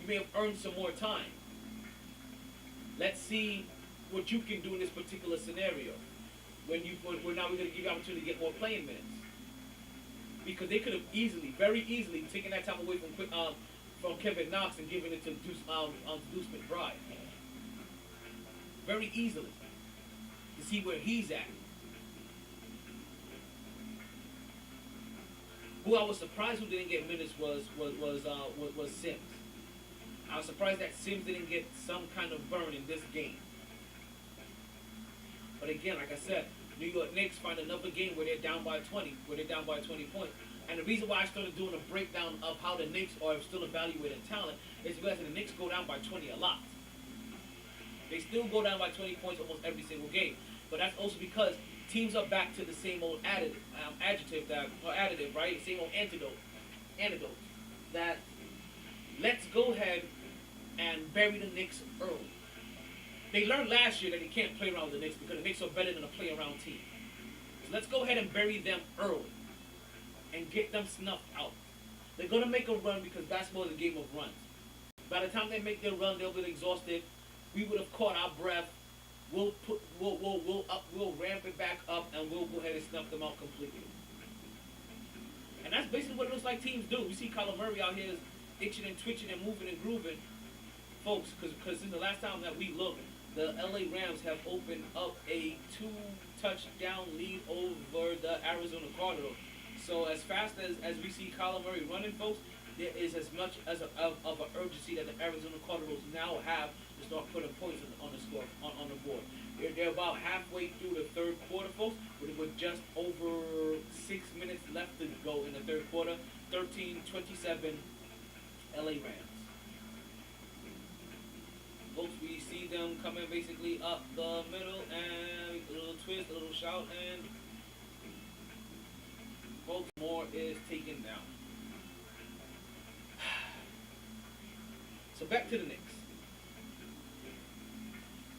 may have earned some more time. Let's see what you can do in this particular scenario. When now we're going to give you an opportunity to get more playing minutes. Because they could have very easily taken that time away from Kevin Knox and given it to Deuce McBride. Very easily. To see where he's at. Who I was surprised who didn't get minutes was Sims. I was surprised that Sims didn't get some kind of burn in this game. But again, like I said, New York Knicks find another game where they're down by 20 points. And the reason why I started doing a breakdown of how the Knicks are still evaluating talent is because the Knicks go down by 20 a lot. They still go down by 20 points almost every single game. But that's also because teams are back to the same old additive, right? Same old antidote. That let's go ahead and bury the Knicks early. They learned last year that they can't play around with the Knicks because the Knicks are better than a play-around team. So let's go ahead and bury them early and get them snuffed out. They're going to make a run because basketball is a game of runs. By the time they make their run, they'll be exhausted. We would have caught our breath we'll ramp it back up and we'll go ahead and snuff them out completely. And that's basically what it looks like teams do. We see Kyler Murray out here is itching and twitching and moving and grooving, folks. Because since the last time that we looked, the LA Rams have opened up a 2-touchdown lead over the Arizona Cardinals. So as fast as we see Kyler Murray running, folks, there is as much as of an urgency that the Arizona Cardinals now have to start putting points on the score on the board. They're about halfway through the third quarter, folks, with just over 6 minutes left to go in the third quarter. 13-27, LA Rams. Folks, we see them coming basically up the middle and a little twist, a little shout, and folks, Moore is taken down. So back to the Knicks.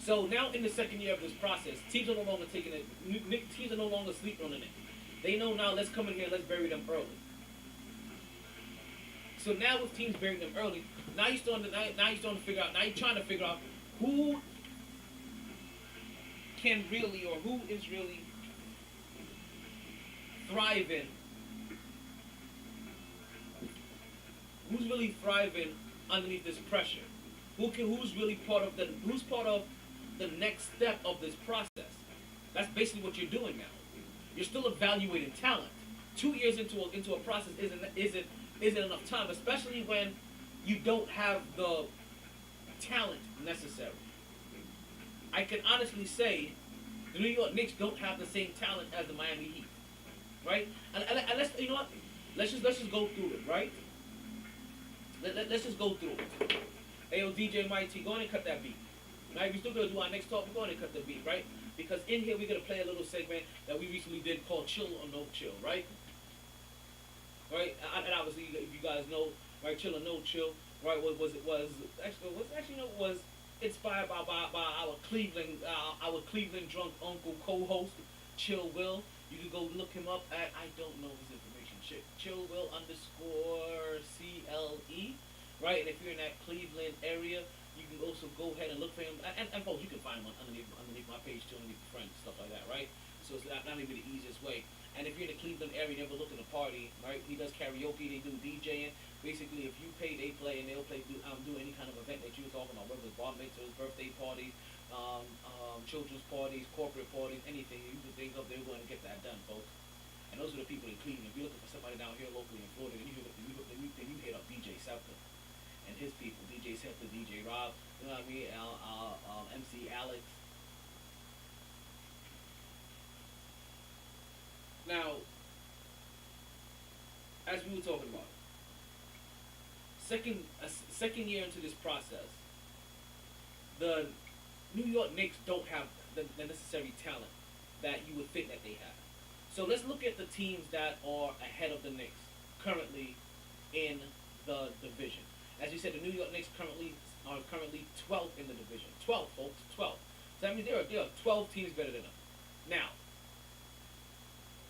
So now in the second year of this process, teams are no longer taking it. Teams are no longer sleeping on the Knicks. They know now. Let's come in here. Let's bury them early. So now with teams burying them early, now you're starting to figure out. Now you're trying to figure out who can really or who is really thriving. Who's really thriving underneath this pressure? Who's really part of the next step of this process? That's basically what you're doing now. You're still evaluating talent. 2 years into a process isn't enough time, especially when you don't have the talent necessary. I can honestly say the New York Knicks don't have the same talent as the Miami Heat, right? And let's, you know what? Let's just go through it, right? Let's just go through it. Hey, yo, DJ MyT, go on and cut that beat. Right? We're still going to do our next talk. We're going to cut the beat, right? Because in here, we're going to play a little segment that we recently did called Chill or No Chill, right? Right? And obviously, if you guys know, right, Chill or No Chill, right, was inspired by our Cleveland drunk uncle co-host, Chill Will. You can go look him up at, I don't know his information, Chill Will _CLE, right? And if you're in that Cleveland area, you can also go ahead and look for him. And folks, you can find him underneath my page too, underneath the friends, stuff like that, right? So it's not even the easiest way. And if you're in the Cleveland area, never looking to party, right? He does karaoke, they do DJing. Basically, if you pay, they play, and they'll do any kind of event that you were talking about, whether it's bar mitzvahs, birthday parties, children's parties, corporate parties, anything you can think of, they're going to get that done, folks. And those are the people in Cleveland. If you're looking for somebody down here locally in Florida, then you hit up DJ Scepter and his people, DJ Scepter, DJ Rob, you know what I mean, MC Alex. Now, as we were talking about, second year into this process, the New York Knicks don't have the necessary talent that you would think that they have. So let's look at the teams that are ahead of the Knicks currently in the division. As you said, the New York Knicks are currently 12th in the division. 12, folks, 12. So that means there are 12 teams better than them. Now,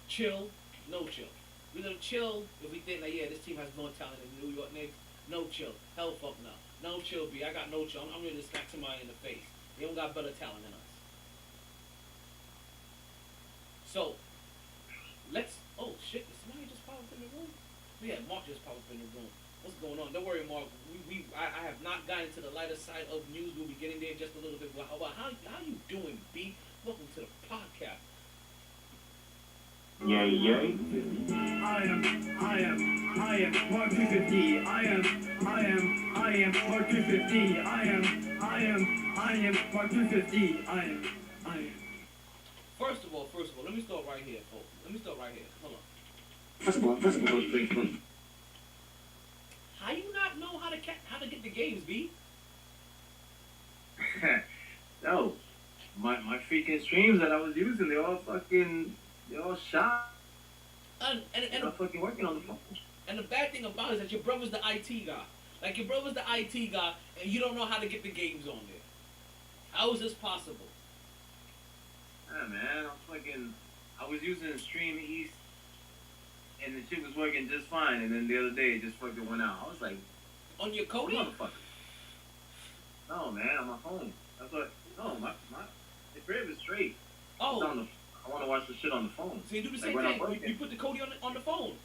chill, no chill. We're going to chill if we think that, yeah, this team has more talent than the New York Knicks. No chill. Hell fuck no. No chill, B. I got no chill. I'm ready to smack somebody in the face. They don't got better talent than us. So, let's... Oh, shit. Did somebody just pop up in the room? Yeah, Mark just popped up in the room. What's going on? Don't worry, Mark. I have not gotten to the lighter side of news. We'll be getting there in just a little bit. How you doing, B? Welcome to the podcast. Yay, yay. I am Mark 250. I am Mark 250. I am Mark 250. I am. First of all, let me start right here, folks. Hold on. First of all, How you not know how to get the games, B? no, my freaking streams that I was using, they all shot. And I'm fucking working on the phone. And the bad thing about it is that your brother's the IT guy. Like, your brother's the IT guy, and you don't know how to get the games on there. How is this possible? Yeah, man, I was using Stream East, and the shit was working just fine, and then the other day it just fucking went out. I was like, On your Cody? motherfucker. No, man, on my phone. That's what, no, The crib is straight. Oh. I want to watch the shit on the phone. So you do the same thing. You put the Kodi on the phone.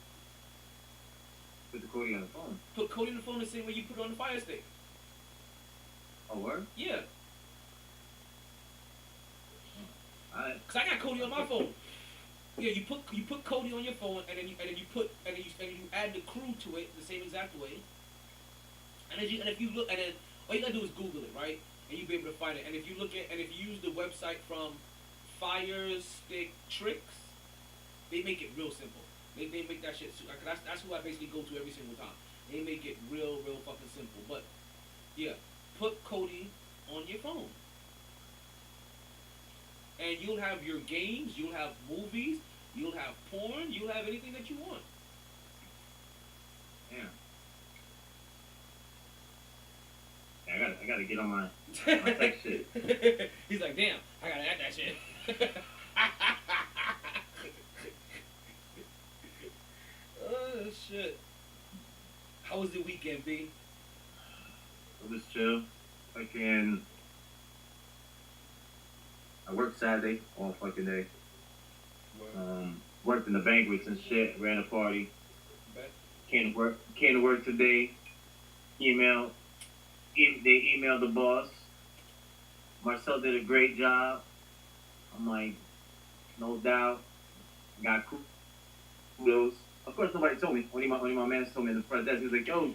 Put the Kodi on the phone? Put Kodi on the phone the same way you put it on the Fire Stick. Oh, word? Yeah. Alright. Cause I got Kodi on my phone. Yeah, you put Kodi on your phone, and then you add the crew to it the same exact way. And if you look, and then all you gotta do is Google it, right? And you'll be able to find it. And if you use the website from Fire Stick Tricks, they make it real simple. They make that shit. That's who I basically go to every single time. They make it real fucking simple. But yeah, put Kodi on your phone, and you'll have your games, you'll have movies, you'll have porn, you'll have anything that you want. Yeah. I gotta get on my tech shit. He's like, damn, I gotta add that shit. Oh shit. How was the weekend, B? It was chill. Fucking, I worked Saturday all fucking day. Worked in the banquets and shit. Ran a party. Came to work today. They emailed the boss. Marcel did a great job. I'm like, no doubt. Got kudos. Of course, nobody told me. Only my man told me in the front desk. He was like, yo,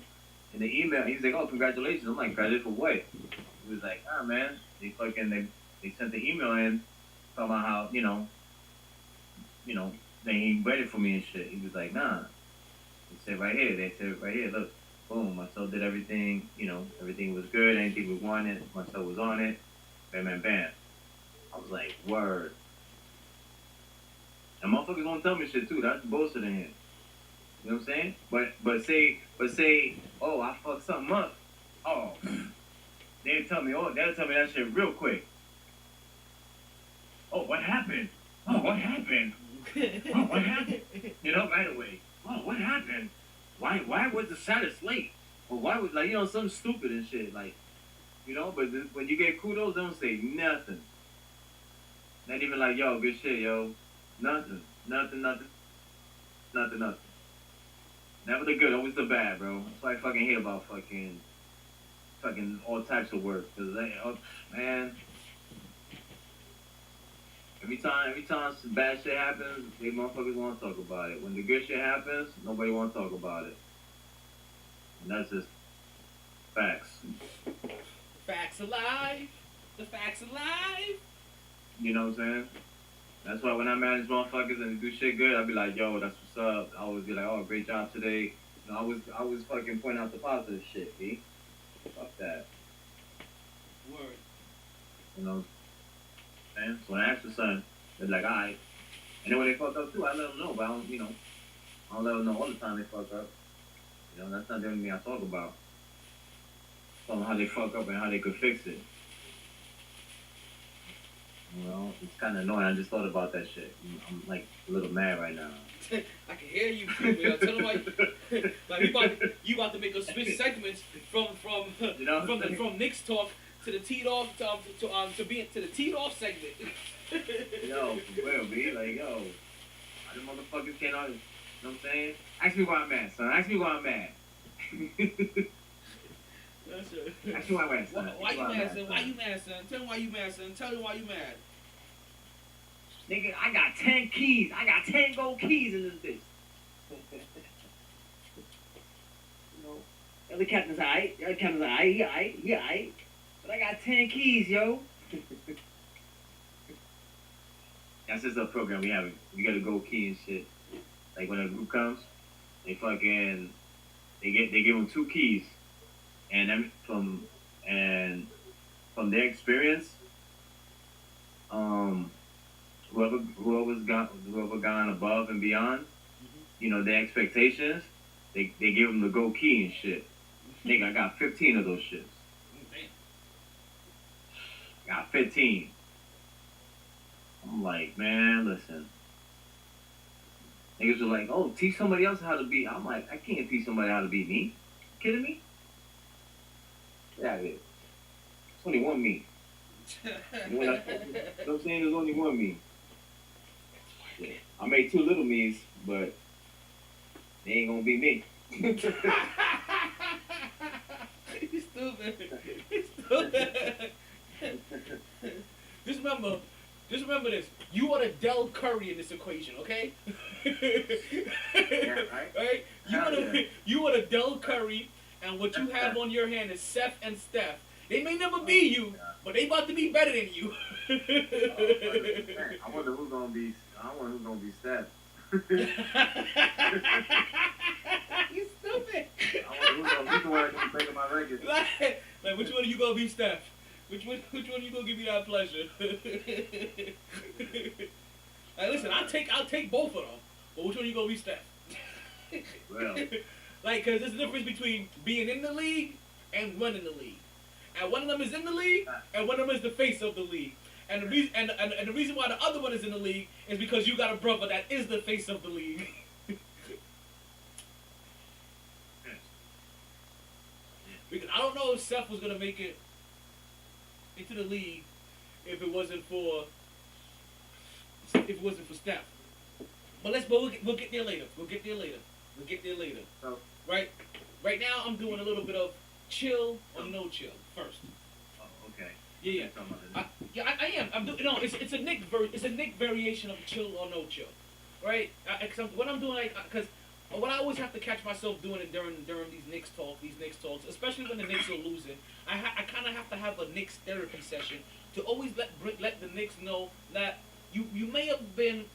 in the email, he's like, oh, congratulations. I'm like, congratulations for what? He was like, man, they sent the email in talking about how, they ain't ready for me and shit. He was like, nah. They said right here, look, boom, Marcel did everything, everything was good, anything we wanted, Marcel was on it, bam, bam, bam. I was like, word. And motherfuckers won't tell me shit too, that's bullshit in here. You know what I'm saying? But say, oh, I fucked something up. Oh, they'll tell me that shit real quick. Oh, what happened? Oh, what happened? Oh, what happened? Right away. Oh, what happened? Why was the status late? Or why was, something stupid and shit, but when you get kudos, don't say nothing. Not even like, yo, good shit, yo. Nothing. Never the good, always the bad, bro. That's why I fucking hate about fucking all types of work. Cause man, every time some bad shit happens, they motherfuckers want to talk about it. When the good shit happens, nobody want to talk about it. And that's just facts. Facts alive. The facts alive. You know what I'm saying? That's why when I manage motherfuckers and they do shit good, I be like, yo, that's what's up. I always be like, oh, great job today. I was fucking pointing out the positive shit, B. Fuck that. Word. Man, so when I ask the son, they're like, alright. And then when they fuck up too, I let them know, but I don't let them know all the time they fuck up. That's not the only thing I talk about. Tell them how they fuck up and how they could fix it. It's kind of annoying. I just thought about that shit. I'm like a little mad right now. I can hear you, man. Tell them you about to make us switch segments from Knicks talk to the teed off to the teed off segment. Yo, for real, B. Like, yo, why the motherfuckers can't always, you know what I'm saying? Ask me why I'm mad, son. Ask me why I'm mad. That's it. Ask me why I'm mad, son. Why you mad, son? Why you mad, son? Tell me why you mad, son. Tell me why you mad. Nigga, I got 10 keys. I got 10 gold keys in this bitch. The other captain's alright. He alright. But I got 10 keys, yo. That's just a program we have. We got a gold key and shit. Like when a group comes, they give them 2 keys, and then from their experience, whoever gone above and beyond, their expectations, they give them the gold key and shit. Nigga, I got 15 of those shits. Got 15. I'm like, man, listen. Niggas are like, oh, teach somebody else how to be. I'm like, I can't teach somebody how to be me. You kidding me? Get out of here. It's only one me. You know what I'm saying? There's only one me. Yeah. I made two little me's, but they ain't gonna be me. You stupid. You stupid. Just remember this. You are the Del Curry in this equation, okay? Yeah, right? Right? You are the Del Curry, and what you have on your hand is Seth and Steph. They may never be you, but they about to be better than you. I wonder who's gonna be Steph. You stupid. I wonder who's the one that's gonna break my record. Like, which one are you gonna be, Steph? Which one are you gonna give me that pleasure? Like, listen, I'll take both of them, but which one are you gonna be, Steph? Well, like, cause there's a difference between being in the league and running the league. And one of them is in the league, and one of them is the face of the league. And the reason and the reason why the other one is in the league is because you got a brother that is the face of the league. Because I don't know if Seth was gonna make it into the league if it wasn't for Steph. But we'll get there later. We'll get there later. So, Right now I'm doing a little bit of chill or no chill first. oh, okay. Yeah. I am. I'm doing. No, it's a Nick variation of chill or no chill, right? What I'm doing, because what I always have to catch myself doing it during these Knicks talks, especially when the Knicks are losing. I kind of have to have a Knicks therapy session to always let the Knicks know that you may have been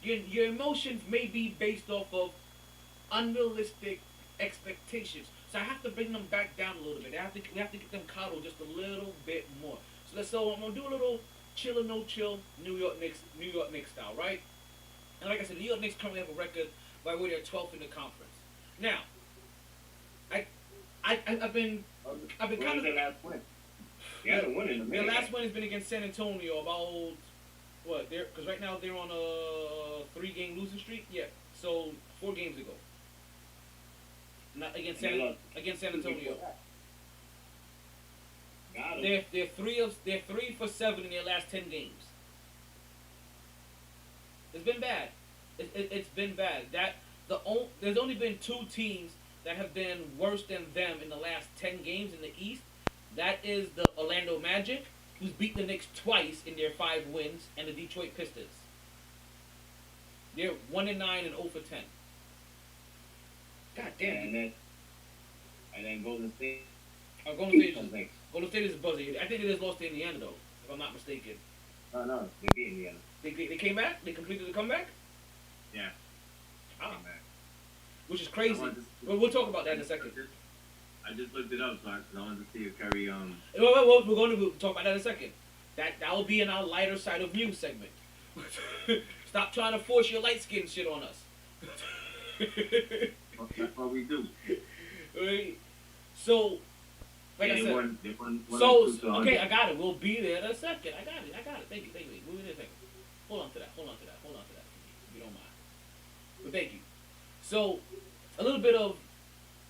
your emotions may be based off of unrealistic expectations. So I have to bring them back down a little bit. We have to get them coddled just a little bit more. So I'm gonna do a little chill or no chill New York Knicks style, right? And like I said, the New York Knicks currently have a record by where they're 12th in the conference. Now, I've been kind of their last win? They haven't won in a minute. Their last win has been against San Antonio about what? Because right now they're on a 3-game losing streak. Yeah, so 4 games ago. Not against San Antonio. Got 'em. They're 3 for 7 in their last 10 games. It's been bad. It's been bad. There's only been 2 teams that have been worse than them in the last 10 games in the East. That is the Orlando Magic, who's beat the Knicks twice in their 5 wins, and the Detroit Pistons. They're 1-9 and 0 for 10. God damn. And then Golden State. Golden State is buzzy. I think they just lost to Indiana though, if I'm not mistaken. No, they beat Indiana. They came back. They completed the comeback. Yeah. Ah, Came back. which is crazy. We'll talk about that in a second. I just looked it up, so I wanted to see if Curry Well, we're going to talk about that in a second. That will be in our lighter side of news segment. Stop trying to force your light skin shit on us. That's what we do. Right? So, like I said, they won okay, I got it. We'll be there in a second. I got it. Thank you. Move it in a second. Hold on to that. If you don't mind. But thank you. So, a little bit of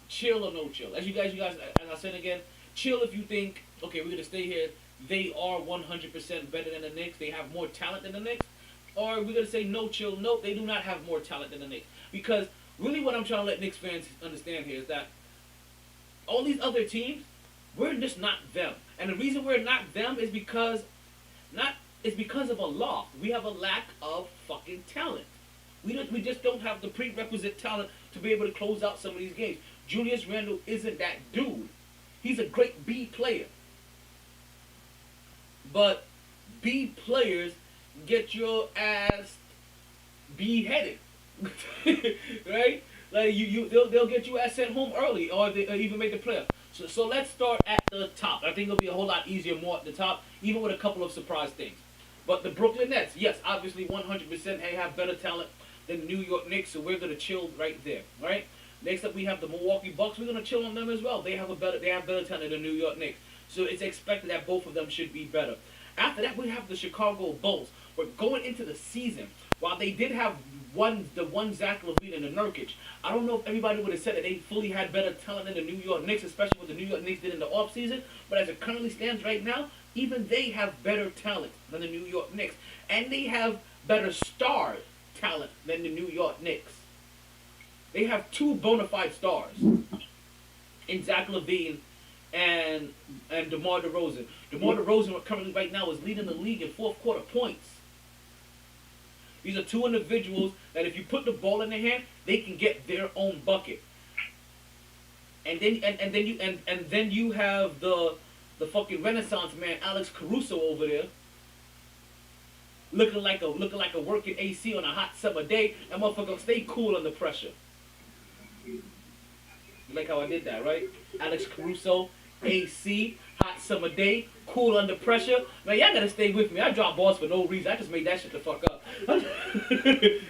chill or no chill. As you guys, as I said again, chill if you think, okay, we're gonna stay here. They are 100% better than the Knicks. They have more talent than the Knicks. Or we're gonna say no chill. No, they do not have more talent than the Knicks. Because really, what I'm trying to let Knicks fans understand here is that all these other teams, we're just not them. And the reason we're not them is because of a law. We have a lack of fucking talent. We just don't have the prerequisite talent to be able to close out some of these games. Julius Randle isn't that dude. He's a great B player. But B players get your ass beheaded. Right? Like they'll get you ass sent home early, or they even make the playoffs. So let's start at the top. I think it'll be a whole lot easier more at the top, even with a couple of surprise things. But the Brooklyn Nets, yes, obviously 100%, they have better talent than the New York Knicks, so we're gonna chill right there, right? Next up, we have the Milwaukee Bucks. We're gonna chill on them as well. They have better talent than the New York Knicks, so it's expected that both of them should be better. After that, we have the Chicago Bulls. We're going into the season. While they did have the one Zach LaVine and the Nurkic, I don't know if everybody would have said that they fully had better talent than the New York Knicks, especially what the New York Knicks did in the offseason. But as it currently stands right now, even they have better talent than the New York Knicks. And they have better star talent than the New York Knicks. They have two bona fide stars in Zach LaVine and DeMar DeRozan. DeMar DeRozan currently right now is leading the league in fourth quarter points. These are two individuals that if you put the ball in their hand, they can get their own bucket. And then you have the fucking Renaissance man Alex Caruso over there, looking like a working AC on a hot summer day. That motherfucker stay cool under pressure. You like how I did that, right? Alex Caruso, AC, hot summer day, cool under pressure. Man, y'all gotta stay with me. I drop balls for no reason. I just made that shit the fuck up.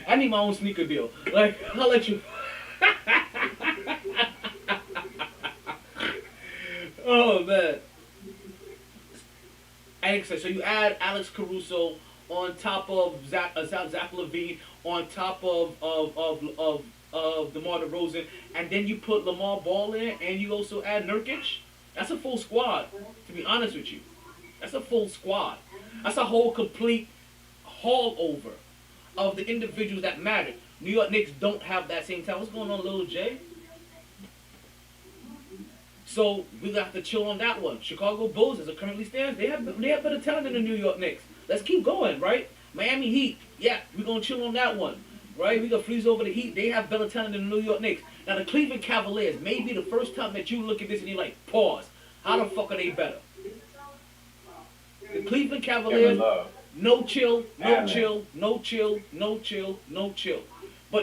I need my own sneaker deal. Like, I'll let you. Oh man. Excellent. So you add Alex Caruso on top of Zach LaVine, on top of DeMar DeRozan, and then you put Lamar Ball in, and you also add Nurkic. That's a full squad, to be honest with you. That's a full squad. That's a whole complete haul over of the individuals that matter. New York Knicks don't have that same talent. What's going on, Lil J? So we have to chill on that one. Chicago Bulls, as it currently stands, they have better talent than the New York Knicks. Let's keep going, right? Miami Heat, yeah, we're gonna chill on that one, right? We gonna freeze over the Heat. They have better talent than the New York Knicks. Now the Cleveland Cavaliers, maybe the first time that you look at this and you're like, pause. How the fuck are they better? The Cleveland Cavaliers, no chill. But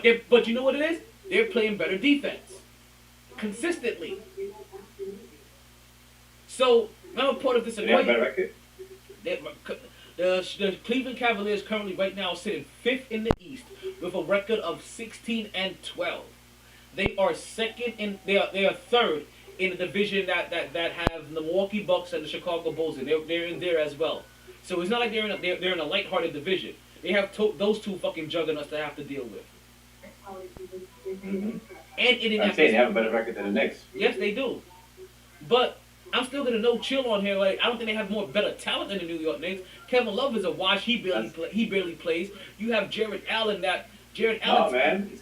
you know what it is? They're playing better defense consistently. So I'm a part of this equation. The Cleveland Cavaliers currently right now sitting 5th in the East with a record of 16-12. They are they are 3rd in the division that have the Milwaukee Bucks and the Chicago Bulls in. They're in there as well. So it's not like they're in a lighthearted division. They have those two fucking juggernauts to have to deal with. Mm-hmm. And Indianapolis. I'm saying they have a better record than the Knicks. Yes, they do. But I'm still gonna no chill on here. Like, I don't think they have better talent than the New York Knicks. Kevin Love is a wash. He barely plays. You have Jared Allen. No, man, he's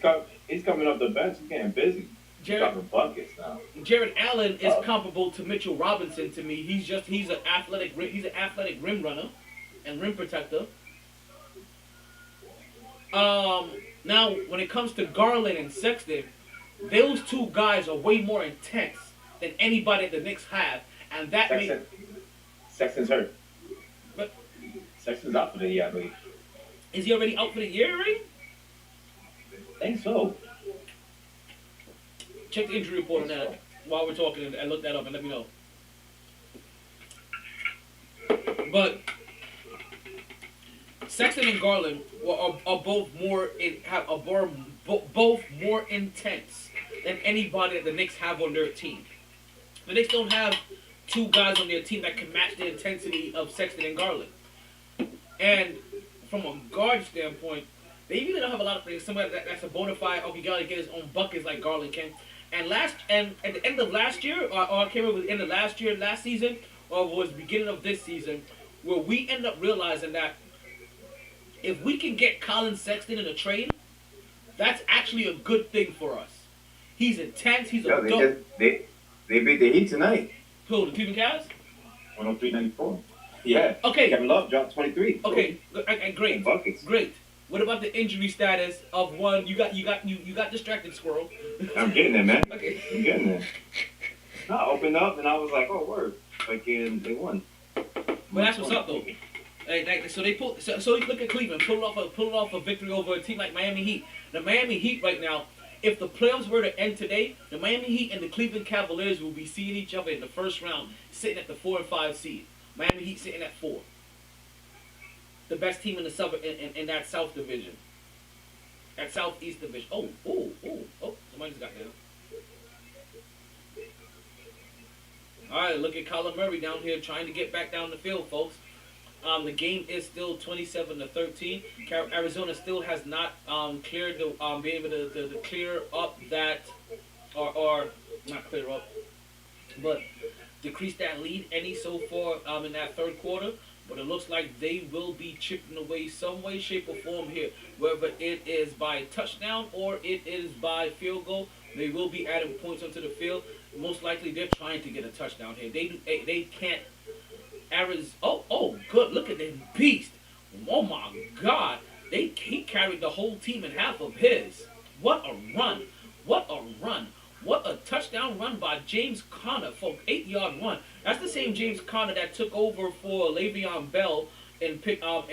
coming off the bench. He's getting busy. He's dropping buckets now. Jared Allen is comparable to Mitchell Robinson to me. He's an athletic rim runner and rim protector. Now when it comes to Garland and Sexton, those two guys are way more intense than anybody the Knicks have, and that Sexton's hurt. But Sexton's out for the year, I believe. Is he already out for the year already? I think so. Check the injury report on that while we're talking and look that up and let me know. But Sexton and Garland are both both more intense than anybody that the Knicks have on their team. The Knicks don't have two guys on their team that can match the intensity of Sexton and Garland. And from a guard standpoint, they really don't have a lot of players. Somebody that's a bona fide, you gotta get his own buckets like Garland can. And at the end of last year, or I can't remember, the end of last season, or was the beginning of this season, where we end up realizing that if we can get Colin Sexton in a trade, that's actually a good thing for us. He's intense. He's a dope. They beat the Heat tonight. Who, the Cleveland Cavs? 103-94. Yeah. Okay. Kevin Love dropped 23. Okay. Great. Buckets. Great. What about the injury status of one? You got distracted, Squirrel. I'm getting there, man. Okay. I'm getting there. No, I opened up and I was like, oh, word. Like, they won. But that's what's up, though. So they pull. So you look at Cleveland, pull off a victory over a team like Miami Heat. The Miami Heat right now, if the playoffs were to end today, the Miami Heat and the Cleveland Cavaliers will be seeing each other in the first round, sitting at the 4 and 5 seed. Miami Heat sitting at 4. The best team in the in that South division. That Southeast division. Oh, somebody just got down. All right, look at Kyler Murray down here trying to get back down the field, folks. The game is still 27-13. Arizona still has not cleared the be able to clear up that or not clear up, but decrease that lead any so far in that third quarter. But it looks like they will be chipping away some way, shape, or form here. Whether it is by touchdown or it is by field goal, they will be adding points onto the field. Most likely, they're trying to get a touchdown here. They can't. Oh, good. Look at this beast. Oh my God. He carried the whole team in half of his. What a run. What a run. What a touchdown run by James Conner for 8-yard run. That's the same James Conner that took over for Le'Veon Bell in Pittsburgh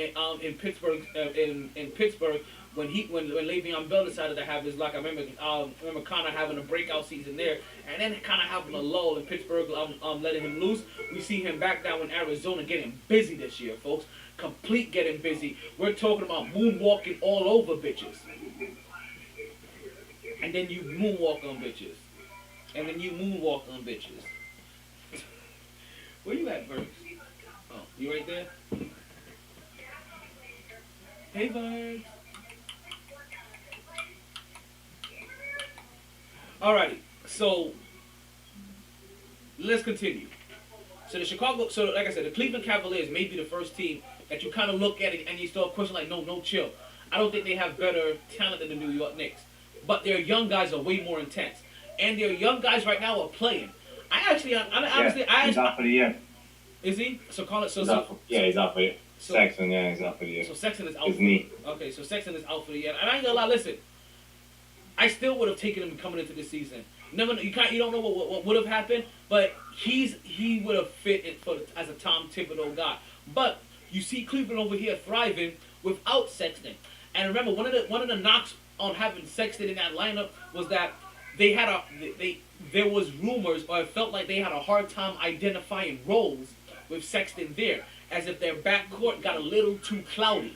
when Le'Veon Bell decided to have his luck. I remember Conner having a breakout season there, and then kind of having a lull in Pittsburgh, letting him loose. We see him back down in Arizona getting busy this year, folks. Complete getting busy. We're talking about moonwalking all over bitches. And then you moonwalk on bitches. And then you moonwalk on bitches. Where you at, Birds? Oh, you right there? Hey, Birds. Alrighty, so let's continue. So like I said, the Cleveland Cavaliers may be the first team that you kind of look at it and you start questioning like, no, chill. I don't think they have better talent than the New York Knicks. But their young guys are way more intense. And their young guys right now are playing. He's out for the year. Is he? So call it. He's out for the year. Sexton, he's out for the year. So Sexton is out his for knee. Okay, so Sexton is out for the year. And I ain't gonna lie, listen. I still would have taken him coming into this season. You don't know what would have happened, but he would have fit it as a Tom Thibodeau guy. But you see Cleveland over here thriving without Sexton. And remember, one of the knocks on having Sexton in that lineup was that there was rumors, or it felt like they had a hard time identifying roles with Sexton there, as if their backcourt got a little too cloudy.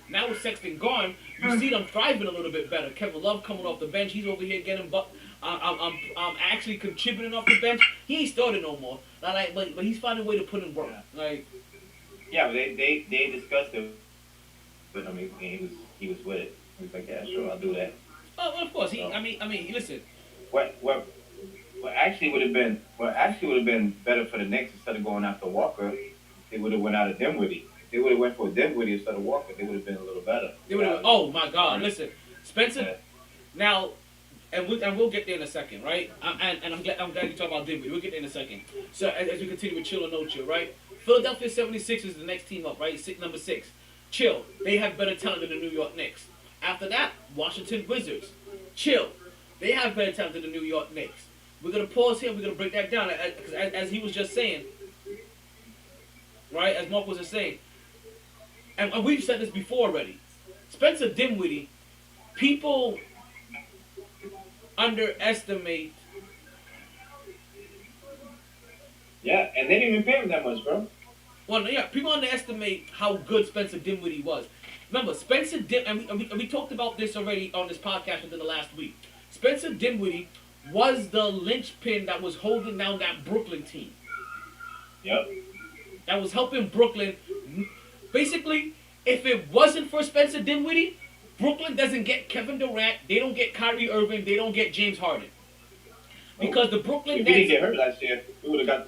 Now with Sexton gone, you see them thriving a little bit better. Kevin Love coming off the bench, he's over here getting actually contributing off the bench. He ain't started no more. But he's finding a way to put in work. But they discussed it, but I mean he was with it. He was like, yeah, sure, I'll do that. Oh, well, of course. Listen. What actually would have been better for the Knicks instead of going after Walker, they would have went out of Dinwiddie. They would have went for Dinwiddie instead of Walker. They would have been a little better. Oh my God! Listen, Spencer. Yeah. Now, and we'll get there in a second, right? And I'm glad you talk about Dinwiddie. We'll get there in a second. So as we continue with chill or no chill, right? Philadelphia 76ers is the next team up, right? Number 6. Chill. They have better talent than the New York Knicks. After that, Washington Wizards. Chill. They have better talent than the New York Knicks. We're going to pause here. We're going to break that down. As he was just saying, right? As Mark was just saying. And we've said this before already. Spencer Dinwiddie, people underestimate. Yeah, and they didn't even pay him that much, bro. Well, yeah, people underestimate how good Spencer Dinwiddie was. Remember, Spencer Dinwiddie, and we talked about this already on this podcast within the last week. Spencer Dinwiddie was the linchpin that was holding down that Brooklyn team. Yep. That was helping Brooklyn. Basically, if it wasn't for Spencer Dinwiddie, Brooklyn doesn't get Kevin Durant, they don't get Kyrie Irving, they don't get James Harden. Because the Brooklyn Nets... If he didn't get hurt last year, we would have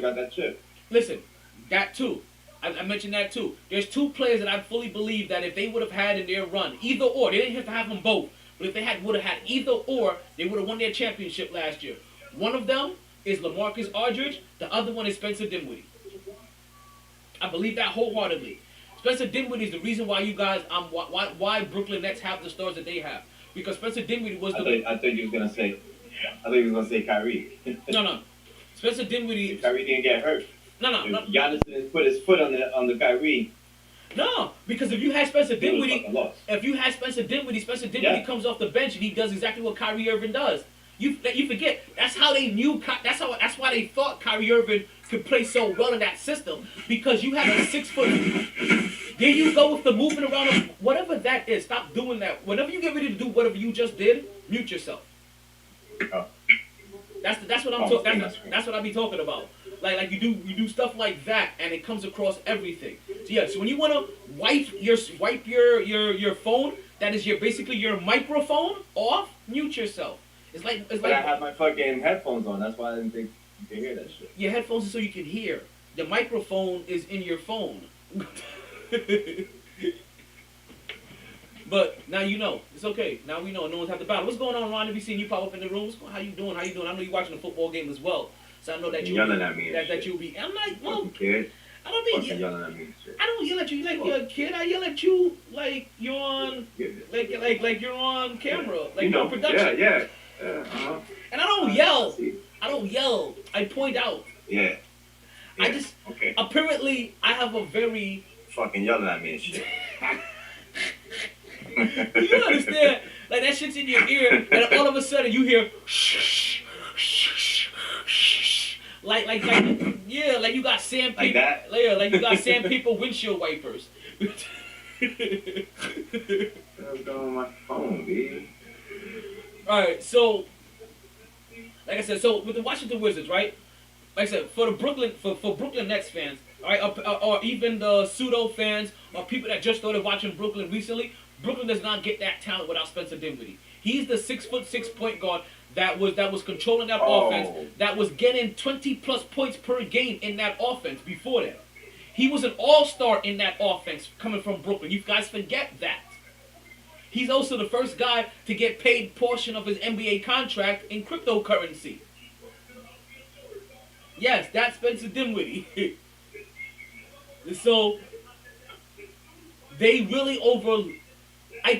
got that chip. Listen, that too. I mentioned that too. There's 2 players that I fully believe that if they would have had in their run, either or, they didn't have to have them both, but if they would have had either or, they would have won their championship last year. One of them is LaMarcus Aldridge, the other one is Spencer Dinwiddie. I believe that wholeheartedly. Spencer Dinwiddie is the reason why you guys, why Brooklyn Nets have the stars that they have. Because Spencer Dinwiddie was the... I thought you was gonna say Kyrie. No. Spencer Dinwiddie... Kyrie didn't get hurt. No. Giannis didn't put his foot on the Kyrie. No, because if you had Spencer Dinwiddie, Spencer Dinwiddie comes off the bench and he does exactly what Kyrie Irving does. You forget. That's how they knew. That's why they thought Kyrie Irving could play so well in that system, because you have a 6 foot. There you go with the moving around of whatever that is. Stop doing that. Whenever you get ready to do whatever you just did, mute yourself. Oh. That's what I'm talking. That's what I be talking about. Like you do stuff like that, and it comes across everything. So yeah, so when you wanna wipe your phone, that is basically your microphone off. Mute yourself. It's like I have my fucking headphones on. That's why I didn't think. You can hear that shit. Your headphones are so you can hear. The microphone is in your phone. But now you know. It's okay. Now we know. No one's have to battle. What's going on, Ron? Have you seen you pop up in the room? How you doing? How you doing? I know you're watching the football game as well. So I know that You're yelling at me. That you'll be. I'm like, well, Fucking kid. I don't mean Fucking yelling at me and shit. I don't yell at you like you're a kid. I yell at you like you're on like you're on camera, like you know, you're on production. Yeah. Uh-huh. And I don't yell. I don't yell. I point out. Yeah. I just okay. Apparently I have a very Fucking yelling at me and shit. you understand? Like that shit's in your ear, and all of a sudden you hear shh, shh, shh, shh. Like yeah, like you got sandpaper. Like that? Yeah, like you got sandpaper windshield wipers. What's going on my phone, dude? All right, so like I said, so with the Washington Wizards, right? Like I said, for Brooklyn Nets fans, all right, or even the pseudo fans or people that just started watching Brooklyn recently, Brooklyn does not get that talent without Spencer Dinwiddie. He's the 6'6" point guard that was controlling that offense, that was getting 20+ points per game in that offense before that. He was an all-star in that offense coming from Brooklyn. You guys forget that. He's also the first guy to get paid portion of his NBA contract in cryptocurrency. Yes, that's Spencer Dinwiddie. So they really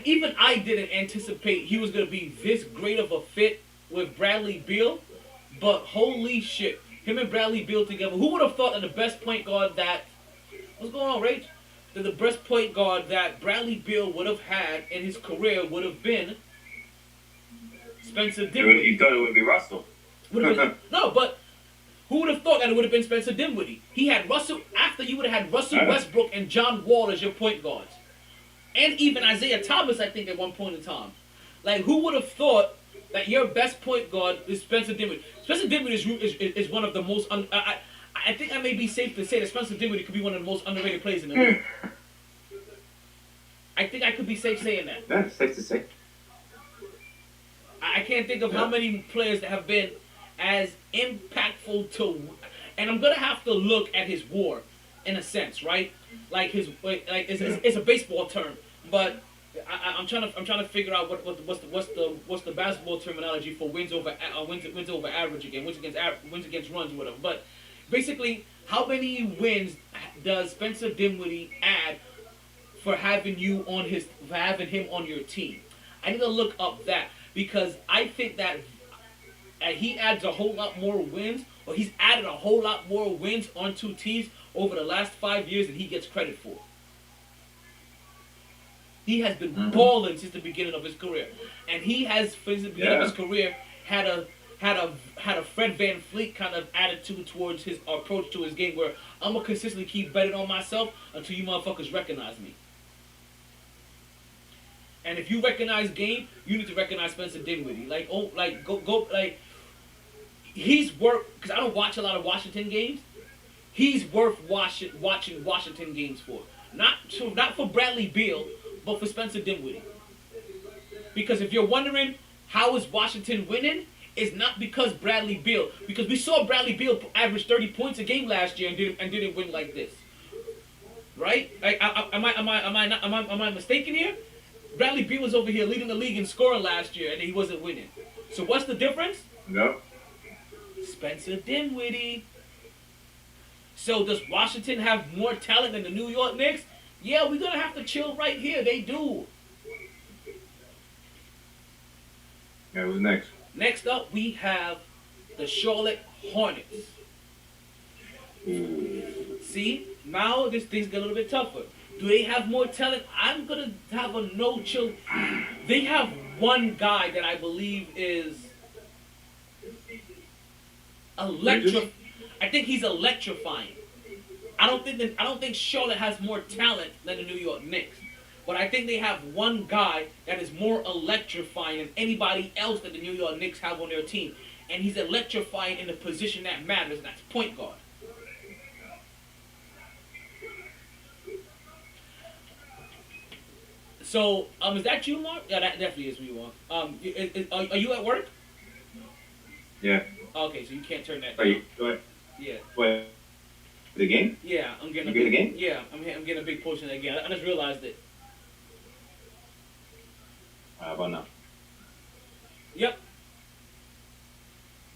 even I didn't anticipate he was going to be this great of a fit with Bradley Beal, but holy shit, him and Bradley Beal together. Who would have thought that the best point guard that what's going on, Rach? That the best point guard that Bradley Beal would have had in his career would have been Spencer Dinwiddie. You thought it would be Russell? No, but who would have thought that it would have been Spencer Dinwiddie? He had Russell after you would have had Russell Westbrook and John Wall as your point guards, and even Isaiah Thomas, I think, at one point in time. Like, who would have thought that your best point guard is Spencer Dinwiddie? Spencer Dinwiddie is one of the most. I think I may be safe to say that Spencer Dinwiddie could be one of the most underrated players in the league. I think I could be safe saying that. Yeah, safe to say. I can't think of how many players that have been as impactful to, and I'm gonna have to look at his WAR, in a sense, right? Like it's a baseball term, but I'm trying to figure out what's the basketball terminology for wins over average again, wins against runs or whatever. But basically, how many wins does Spencer Dinwiddie add for having him on your team? I need to look up that because I think that he adds a whole lot more wins, or he's added a whole lot more wins onto teams over the last 5 years than he gets credit for. He has been balling since the beginning of his career, and he has, since the beginning of his career, had a Fred VanVleet kind of attitude towards his approach to his game, where I'm gonna consistently keep betting on myself until you motherfuckers recognize me. And if you recognize game, you need to recognize Spencer Dinwiddie. He's worth, because I don't watch a lot of Washington games. He's worth watching Washington games for. Not for Bradley Beal, but for Spencer Dinwiddie. Because if you're wondering how is Washington winning, it's not because Bradley Beal. Because we saw Bradley Beal average 30 points a game last year and didn't win like this. Right? Am I mistaken here? Bradley Beal was over here leading the league in scoring last year, and he wasn't winning. So what's the difference? No. Spencer Dinwiddie. So does Washington have more talent than the New York Knicks? Yeah, we're going to have to chill right here. They do. Yeah, who's next? Next up, we have the Charlotte Hornets. See, now this thing's get a little bit tougher. Do they have more talent? I'm going to have a no-chill. They have one guy that I believe is I think he's electrifying. I don't think Charlotte has more talent than the New York Knicks. But I think they have one guy that is more electrifying than anybody else that the New York Knicks have on their team. And he's electrifying in the position that matters, and that's point guard. So, is that you, Mark? Yeah, that definitely is me, Mark. Are you at work? Yeah. Okay, so you can't turn that Are you, down. go ahead. Yeah. Wait. The game? Yeah, I'm getting You a get the big, game? yeah, I'm getting a big portion of that game. I just realized it. How about now? Yep.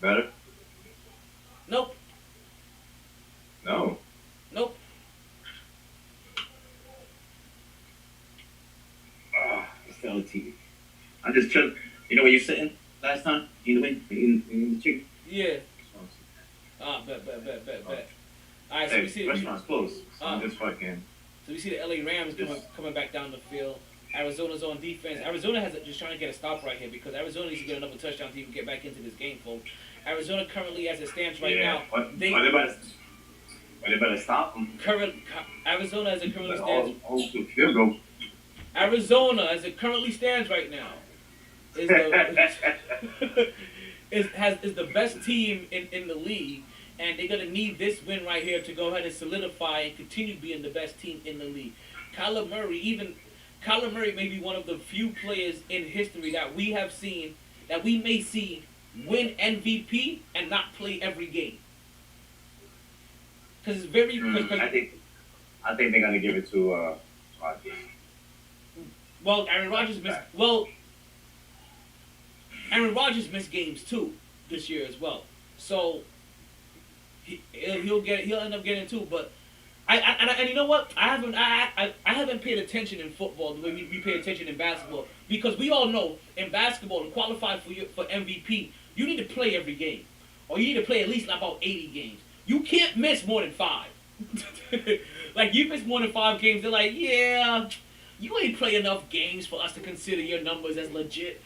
Better? Nope. No. Nope. It's the old TV. I just chill. You know where you sitting last time? In the wind? In the chicken? Yeah. Bet. All right, so Hey, we see. restaurant's closed. So I'm Uh. just fucking. So we see the LA Rams coming back down the field. Arizona's on defense. Arizona has just trying to get a stop right here because Arizona needs to get another touchdown to even get back into this game, folks. Arizona currently, as it stands right now, What? they They better stop them. Arizona as it currently stands. Field goal. Arizona as it currently stands right now is the is the best team in the league, and they're gonna need this win right here to go ahead and solidify and continue being the best team in the league. Kyler Murray may be one of the few players in history that we have seen that we may see win MVP and not play every game. Because it's very. I think they're gonna give it to Rodgers. Well, Aaron Rodgers missed games too this year as well. So he'll end up getting two. But and you know what? I haven't paid attention in football the way we pay attention in basketball, because we all know in basketball to qualify for MVP you need to play every game, or you need to play at least about 80 games. You can't miss more than 5. Like, you miss more than 5 games, they're like, yeah, you ain't play enough games for us to consider your numbers as legit.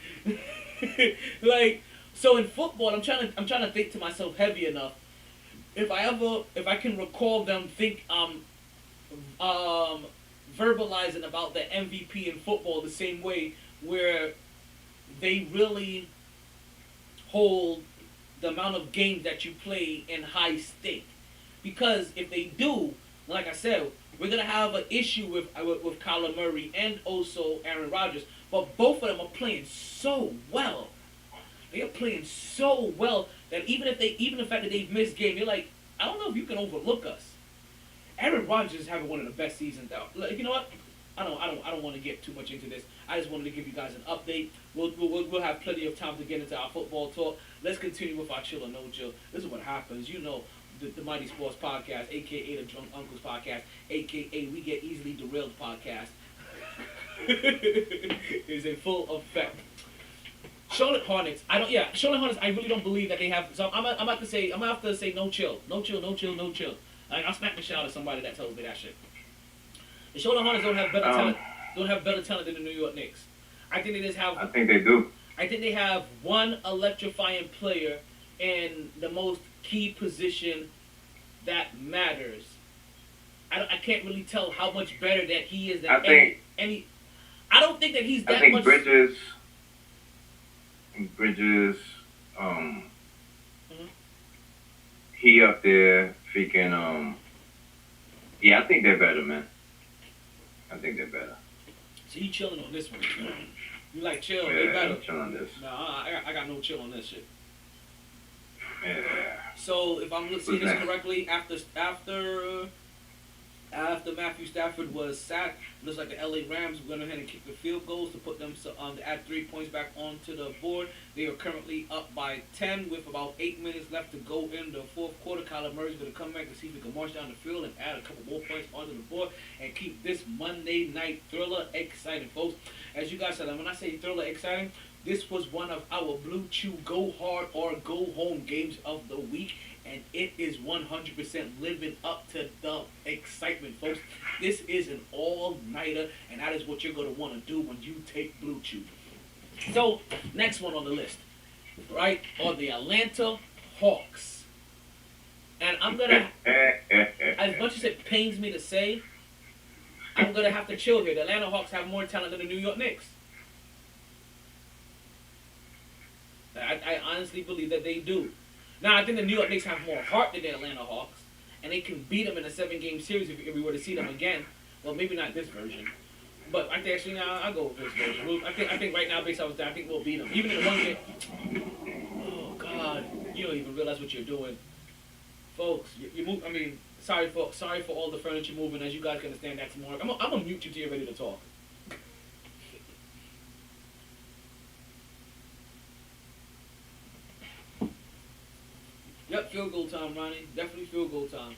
Like, so in football, I'm trying to think to myself heavy enough. If I can recall them verbalizing about the MVP in football the same way, where they really hold the amount of games that you play in high stake. Because if they do, like I said, we're gonna have an issue with Kyler Murray and also Aaron Rodgers. But both of them are playing so well. They are playing so well that even the fact that they've missed game, you're like, I don't know if you can overlook us. Aaron Rodgers is having one of the best seasons out. Like, you know what? I don't want to get too much into this. I just wanted to give you guys an update. We'll have plenty of time to get into our football talk. Let's continue with our chill or no chill. This is what happens. You know, the Mighty Sports Podcast, a.k.a. the Drunk Uncles Podcast, a.k.a. We Get Easily Derailed Podcast, is in full effect. Charlotte Hornets. Charlotte Hornets. I really don't believe that they have. So I'm about to say no chill. Like, I'll smack the shit out of somebody that tells me that shit. The Charlotte Hornets don't have better talent. Don't have better talent than the New York Knicks. I think they just have. I think they do. I think they have one electrifying player in the most key position that matters. I can't really tell how much better that he is than any. I don't think that he's that much. Bridges. He up there freaking. Yeah, I think they're better, man. I think they're better. So you chilling on this one? You like chill? Yeah, They better. I'm chilling on this. Nah, I got no chill on this shit. Yeah. So if I'm seeing this correctly, after Matthew Stafford was sacked, looks like the LA Rams went ahead and kicked the field goals to put them to add 3 points back onto the board. They are currently up by 10 with about 8 minutes left to go in the fourth quarter. Kyler Murray's going to come back to see if he can march down the field and add a couple more points onto the board and keep this Monday night thriller exciting, folks. As you guys said, when I say thriller exciting, this was one of our Blue Chew Go Hard or Go Home games of the week. And it is 100% living up to the excitement, folks. This is an all-nighter, and that is what you're going to want to do when you take Blue Chew. So, next one on the list, right, are the Atlanta Hawks. And I'm going to, as much as it pains me to say, I'm going to have to chill here. The Atlanta Hawks have more talent than the New York Knicks. I honestly believe that they do. Now, I think the New York Knicks have more heart than the Atlanta Hawks, and they can beat them in a 7-game series if we were to see them again. Well, maybe not this version, but I think actually now I'll go with this version. I think right now, based off of that, I think we'll beat them. Even in the one game. Oh God, you don't even realize what you're doing, folks. You move. I mean, sorry for all the furniture moving. As you guys can understand, that's more. I'm gonna mute you till you're ready to talk. Yep, field goal time, Ronnie. Definitely field goal time.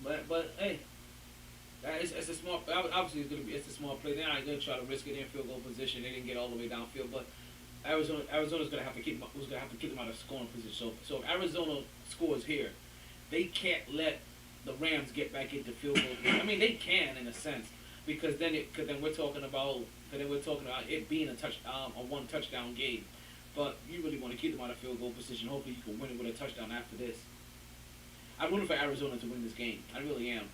But hey, it's a small. Obviously, it's a small play. They're not gonna try to risk it in field goal position. They didn't get all the way downfield, but Arizona's gonna have to keep them out of scoring position. So if Arizona scores here, they can't let the Rams get back into field goal. I mean, they can in a sense because then we're talking about it being a one touchdown game. But you really want to keep them out of field goal position. Hopefully, you can win it with a touchdown after this. I'm rooting for Arizona to win this game. I really am.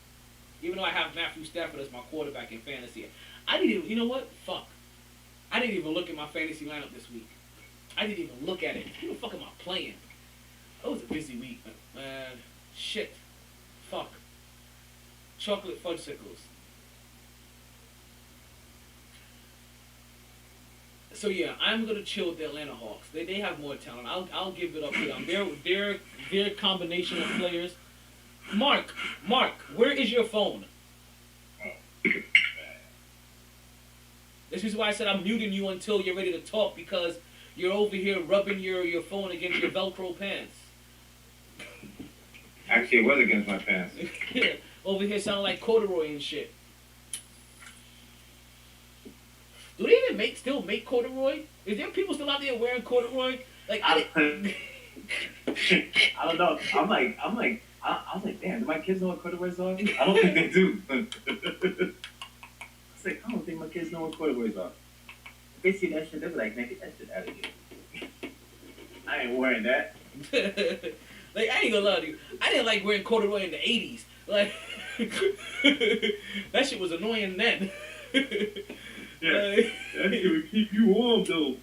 Even though I have Matthew Stafford as my quarterback in fantasy, I didn't even. You know what? Fuck. I didn't even look at my fantasy lineup this week. I didn't even look at it. Who the fuck am I playing? It was a busy week, man. Shit. Fuck. Chocolate fudgesicles. So yeah, I'm gonna chill with the Atlanta Hawks. They have more talent. I'll give it up to them. Their combination of players. Mark, where is your phone? This is why I said I'm muting you until you're ready to talk because you're over here rubbing your phone against your Velcro pants. Actually, it was against my pants. Over here sounding like corduroy and shit. Do they even still make corduroy? Is there people still out there wearing corduroy? Like I don't know. I was like, damn, do my kids know what corduroys are? I don't think they do. I was like, I don't think my kids know what corduroys are. If they see that shit, they'll be like, man, get that shit out of here. I ain't wearing that. Like, I ain't gonna lie to you. I didn't like wearing corduroy in the 80s. Like, that shit was annoying then. Yeah, that shit would keep you warm, though.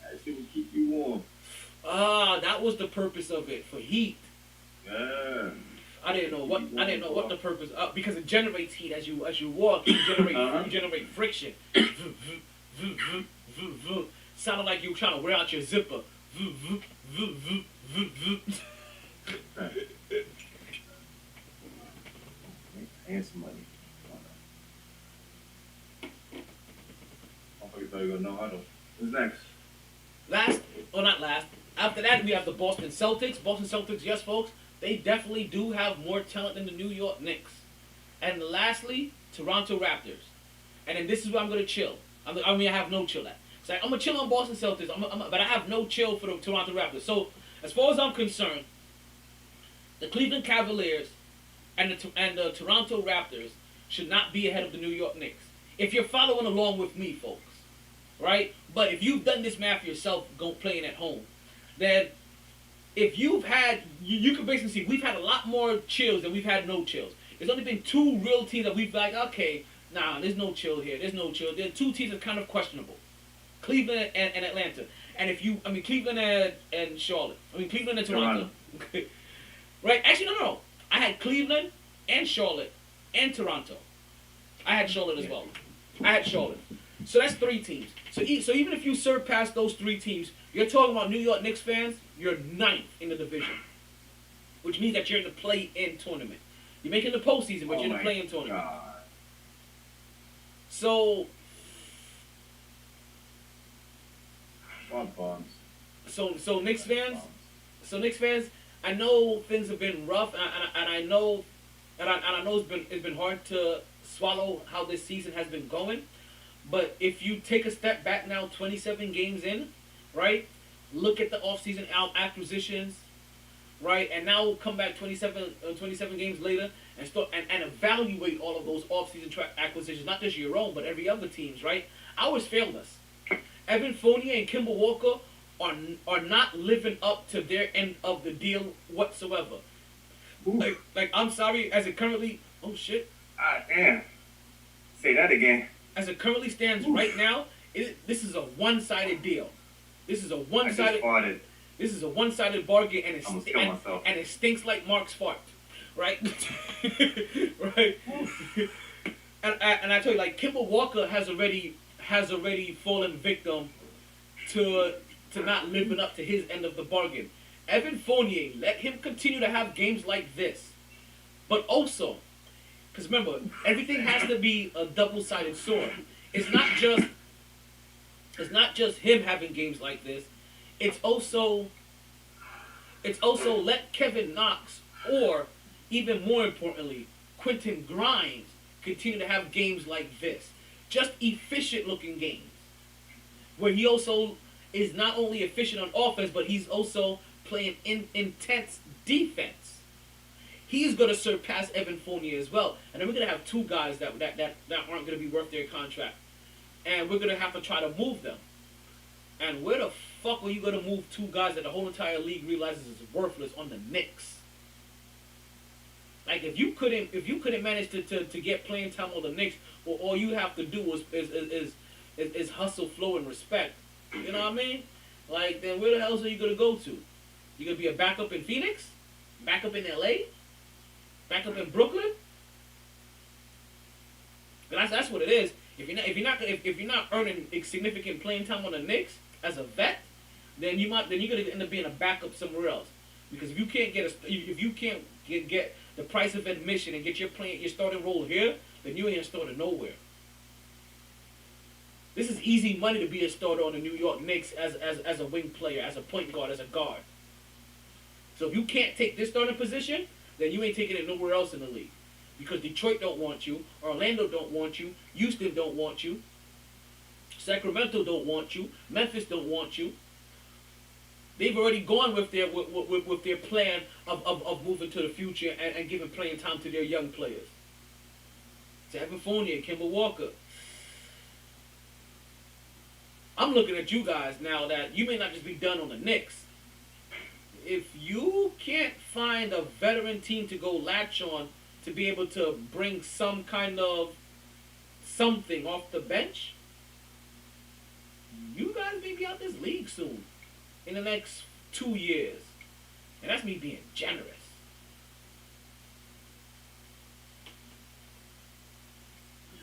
That shit would keep you warm. That was the purpose of it, for heat. Yeah. I didn't know what the purpose because it generates heat as you walk. You generate friction. Sounded like you were trying to wear out your zipper. And some money. I thought you were gonna know how to. Who's next? Not last. After that, we have the Boston Celtics. Boston Celtics, yes, folks. They definitely do have more talent than the New York Knicks. And lastly, Toronto Raptors. And then this is where I'm going to chill. I have no chill at. So I'm going to chill on Boston Celtics, but I have no chill for the Toronto Raptors. So as far as I'm concerned, the Cleveland Cavaliers and the Toronto Raptors should not be ahead of the New York Knicks. If you're following along with me, folks, right? But if you've done this math yourself, playing at home, then if you've had, you can basically see we've had a lot more chills than we've had no chills. There's only been two real teams that we've like, okay, nah, there's no chill here. There's no chill. There are two teams that are kind of questionable. Cleveland and Atlanta. And Cleveland and Charlotte. Cleveland and Toronto. Right? Actually, no. I had Cleveland and Charlotte and Toronto. I had Charlotte as well. I had Charlotte. So that's three teams. So even if you surpass those three teams, you're talking about New York Knicks fans, you're ninth in the division. Which means that you're in the play-in tournament. You're making the postseason, but you're in the play-in tournament. God. So... So Knicks fans, I know things have been rough, and I know it's been hard to swallow how this season has been going. But if you take a step back now, 27 games in, right? Look at the offseason acquisitions, right? And now come back 27 games later and start and evaluate all of those offseason acquisitions, not just your own, but every other team's, right? Ours failed us. Evan Fournier and Kemba Walker are not living up to their end of the deal whatsoever. Like I'm sorry, as it currently, oh shit. Damn. Say that again. As it currently stands right now, this is a one-sided deal. This is a one-sided bargain, and it stinks like Mark's fart, right? Right. And I tell you, like Kemba Walker has already fallen victim to not living up to his end of the bargain. Evan Fournier, let him continue to have games like this. But also, because remember, everything has to be a double-sided sword. It's not just him having games like this. It's also let Kevin Knox, or even more importantly, Quentin Grimes, continue to have games like this. Just efficient-looking games. Where he also is not only efficient on offense, but he's also playing intense defense. He's going to surpass Evan Fournier as well. And then we're going to have two guys that aren't going to be worth their contract. And we're going to have to try to move them. And where the fuck are you going to move two guys that the whole entire league realizes is worthless on the Knicks? Like, if you couldn't manage to get playing time on the Knicks, well, all you have to do is hustle, flow, and respect. You know what I mean? Like, then where the hell are you going to go to? You going to be a backup in Phoenix? Backup in LA? Backup in Brooklyn? That's what it is. If you're not earning significant playing time on the Knicks as a vet, then you're gonna end up being a backup somewhere else. Because if you can't get the price of admission and get your starting role here, then you ain't a starter nowhere. This is easy money to be a starter on the New York Knicks as a wing player, as a point guard, as a guard. So if you can't take this starting position, then you ain't taking it nowhere else in the league. Because Detroit don't want you, Orlando don't want you, Houston don't want you, Sacramento don't want you, Memphis don't want you. They've already gone with their plan of moving to the future and giving playing time to their young players. Evan Fournier, Kemba Walker. I'm looking at you guys now that you may not just be done on the Knicks. If you can't find a veteran team to go latch on to be able to bring some kind of something off the bench, you guys may be out this league soon. In the next 2 years. And that's me being generous.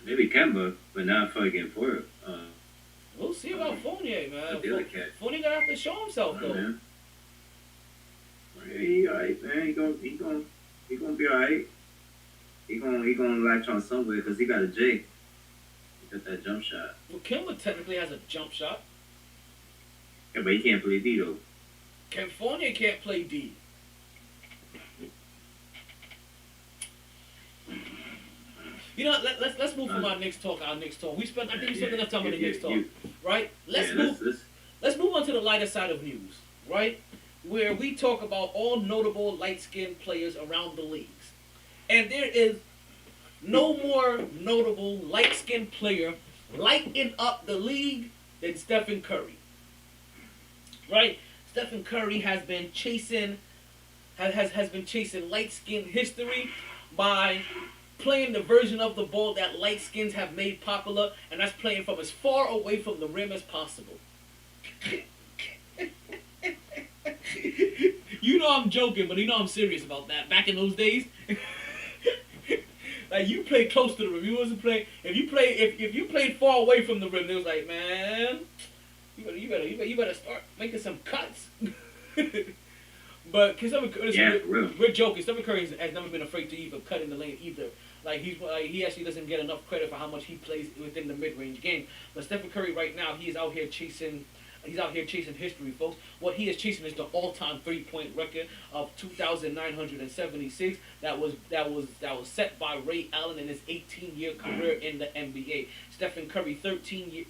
Maybe Kemba, but not fucking for We'll see about Fournier, man. Fournier gonna have to show himself, though. Man. He alright, man. He gonna be alright. He gonna latch on somewhere because he got a J. He got that jump shot. Well, Kemba technically has a jump shot. Yeah, but he can't play D though. Fournier can't play D. You know, let's move from our Knicks talk. I think we spent enough time on the Knicks talk, right? Let's move on to the lighter side of news, right? Where we talk about all notable light-skinned players around the leagues, and there is no more notable light-skinned player lighting up the league than Stephen Curry. Right? Stephen Curry has been chasing light-skinned history by playing the version of the ball that light skins have made popular, and that's playing from as far away from the rim as possible. You know I'm joking, but you know I'm serious about that. Back in those days, like you play close to the rim. You wasn't playing. If you played far away from the rim, it was like, man, you better start making some cuts. But we're joking. Stephen Curry has never been afraid to even cut in the lane either. Like he actually doesn't get enough credit for how much he plays within the mid-range game. But Stephen Curry right now, he's out here chasing history, folks. What he is chasing is the all-time three-point record of 2,976. That was set by Ray Allen in his 18-year career in the NBA. Stephen Curry, 13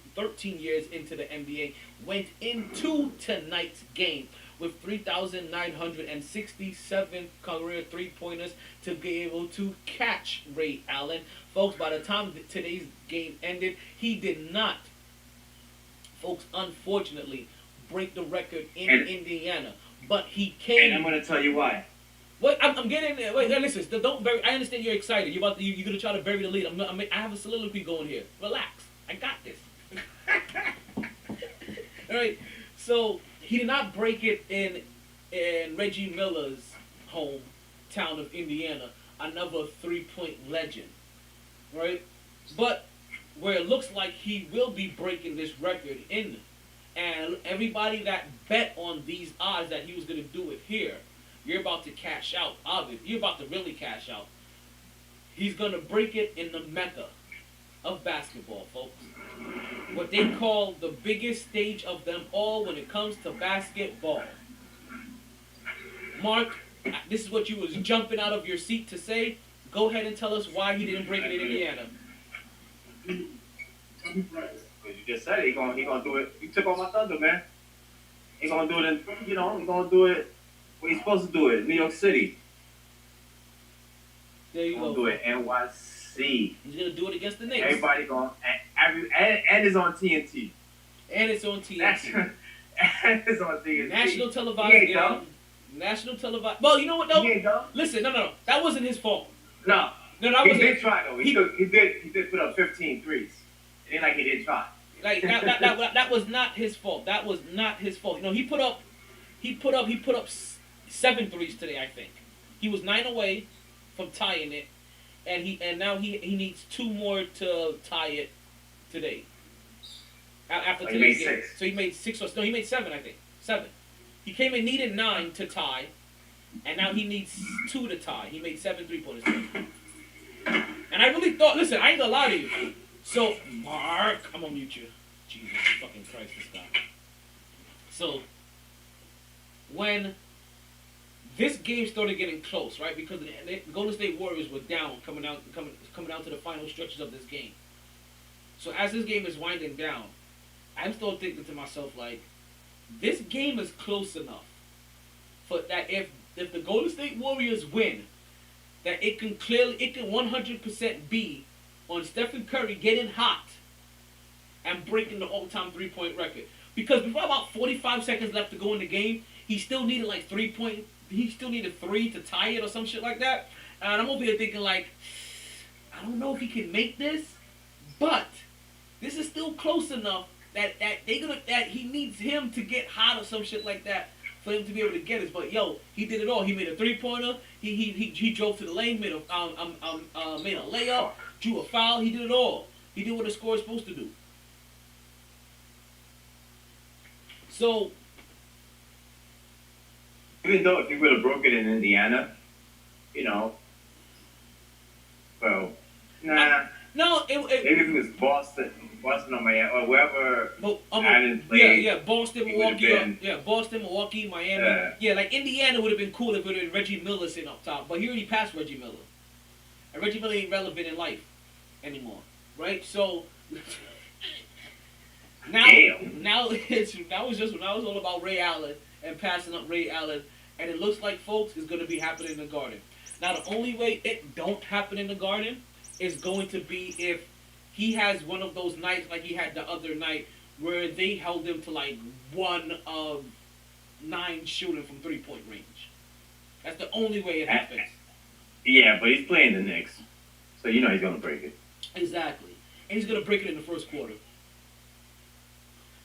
years into the NBA, went into tonight's game with 3,967 career three-pointers to be able to catch Ray Allen. Folks, by the time today's game ended, he did not, folks, unfortunately, break the record in Indiana. But he came... And I'm going to tell you why. Wait, I'm getting there. Wait, listen, don't bury... I understand you're excited. You're going to try to bury the lead. I have a soliloquy going here. Relax. I got this. All right, so... He did not break it in Reggie Miller's hometown of Indiana, another three-point legend, right? But where it looks like he will be breaking this record in And everybody that bet on these odds that he was going to do it here, you're about to cash out. Obviously, you're about to really cash out. He's going to break it in the mecca of basketball, folks. What they call the biggest stage of them all when it comes to basketball. Mark, this is what you was jumping out of your seat to say. Go ahead and tell us why he didn't break it in Indiana. Because you just said it, he gonna do it. You took all my thunder, man. He gonna do it in, he gonna do it where he's supposed to do it, New York City. There you go. Do it NYC. He's gonna do it against the Knicks. Everybody going and it's on TNT. And it's on TNT. And it's on TNT. National televised game. National televised. Well, you know what though? He ain't dumb. Listen, no. That wasn't his fault. No. That He wasn't. did try though. He did put up 15 threes. It ain't like he didn't try. Like that was not his fault. That was not his fault. You know, he put up 7 threes today, I think. He was 9 away from tying it, and now he needs 2 more to tie it today. After today's game. 6. So he made 6 he made 7, I think. 7. He came and needed 9 to tie, and now he needs 2 to tie. He made 7 3-pointers today. And I really thought, listen, I ain't gonna lie to you. So, Mark, I'm gonna mute you. Jesus fucking Christ, this guy. So, when this game started getting close, right? Because the Golden State Warriors were down, coming down to the final stretches of this game. So as this game is winding down, I'm still thinking to myself, like, this game is close enough for that if the Golden State Warriors win, that it can 100% be on Stephen Curry getting hot and breaking the all-time 3-point record. Because before about 45 seconds left to go in the game, he still needed like 3 to tie it or some shit like that. And I'm over here thinking like, I don't know if he can make this, but this is still close enough that he needs him to get hot or some shit like that for him to be able to get it. But yo, he did it all. He made a 3-pointer. He drove to the lane, made a layup, drew a foul. He did it all. He did what a scorer is supposed to do. So, Even though if he would have broke it in Indiana, well, nah. no, Maybe if it was Boston or Miami, or wherever Allen played. Boston, Milwaukee, Miami. Yeah, like Indiana would have been cool if it would have been Reggie Miller sitting up top, but he already passed Reggie Miller. And Reggie Miller ain't relevant in life anymore, right? So now it's all about Ray Allen and passing up Ray Allen, and it looks like, folks, it's going to be happening in the Garden. Now, the only way it don't happen in the Garden is going to be if he has one of those nights like he had the other night where they held him to like 1 of 9 shooting from 3-point range. That's the only way it happens. Yeah, but he's playing the Knicks, so he's going to break it. Exactly. And he's going to break it in the first quarter.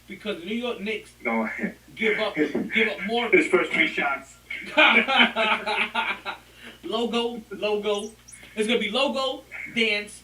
Because the New York Knicks give up more. His first 3 shots. Logo. It's going to be logo, dance,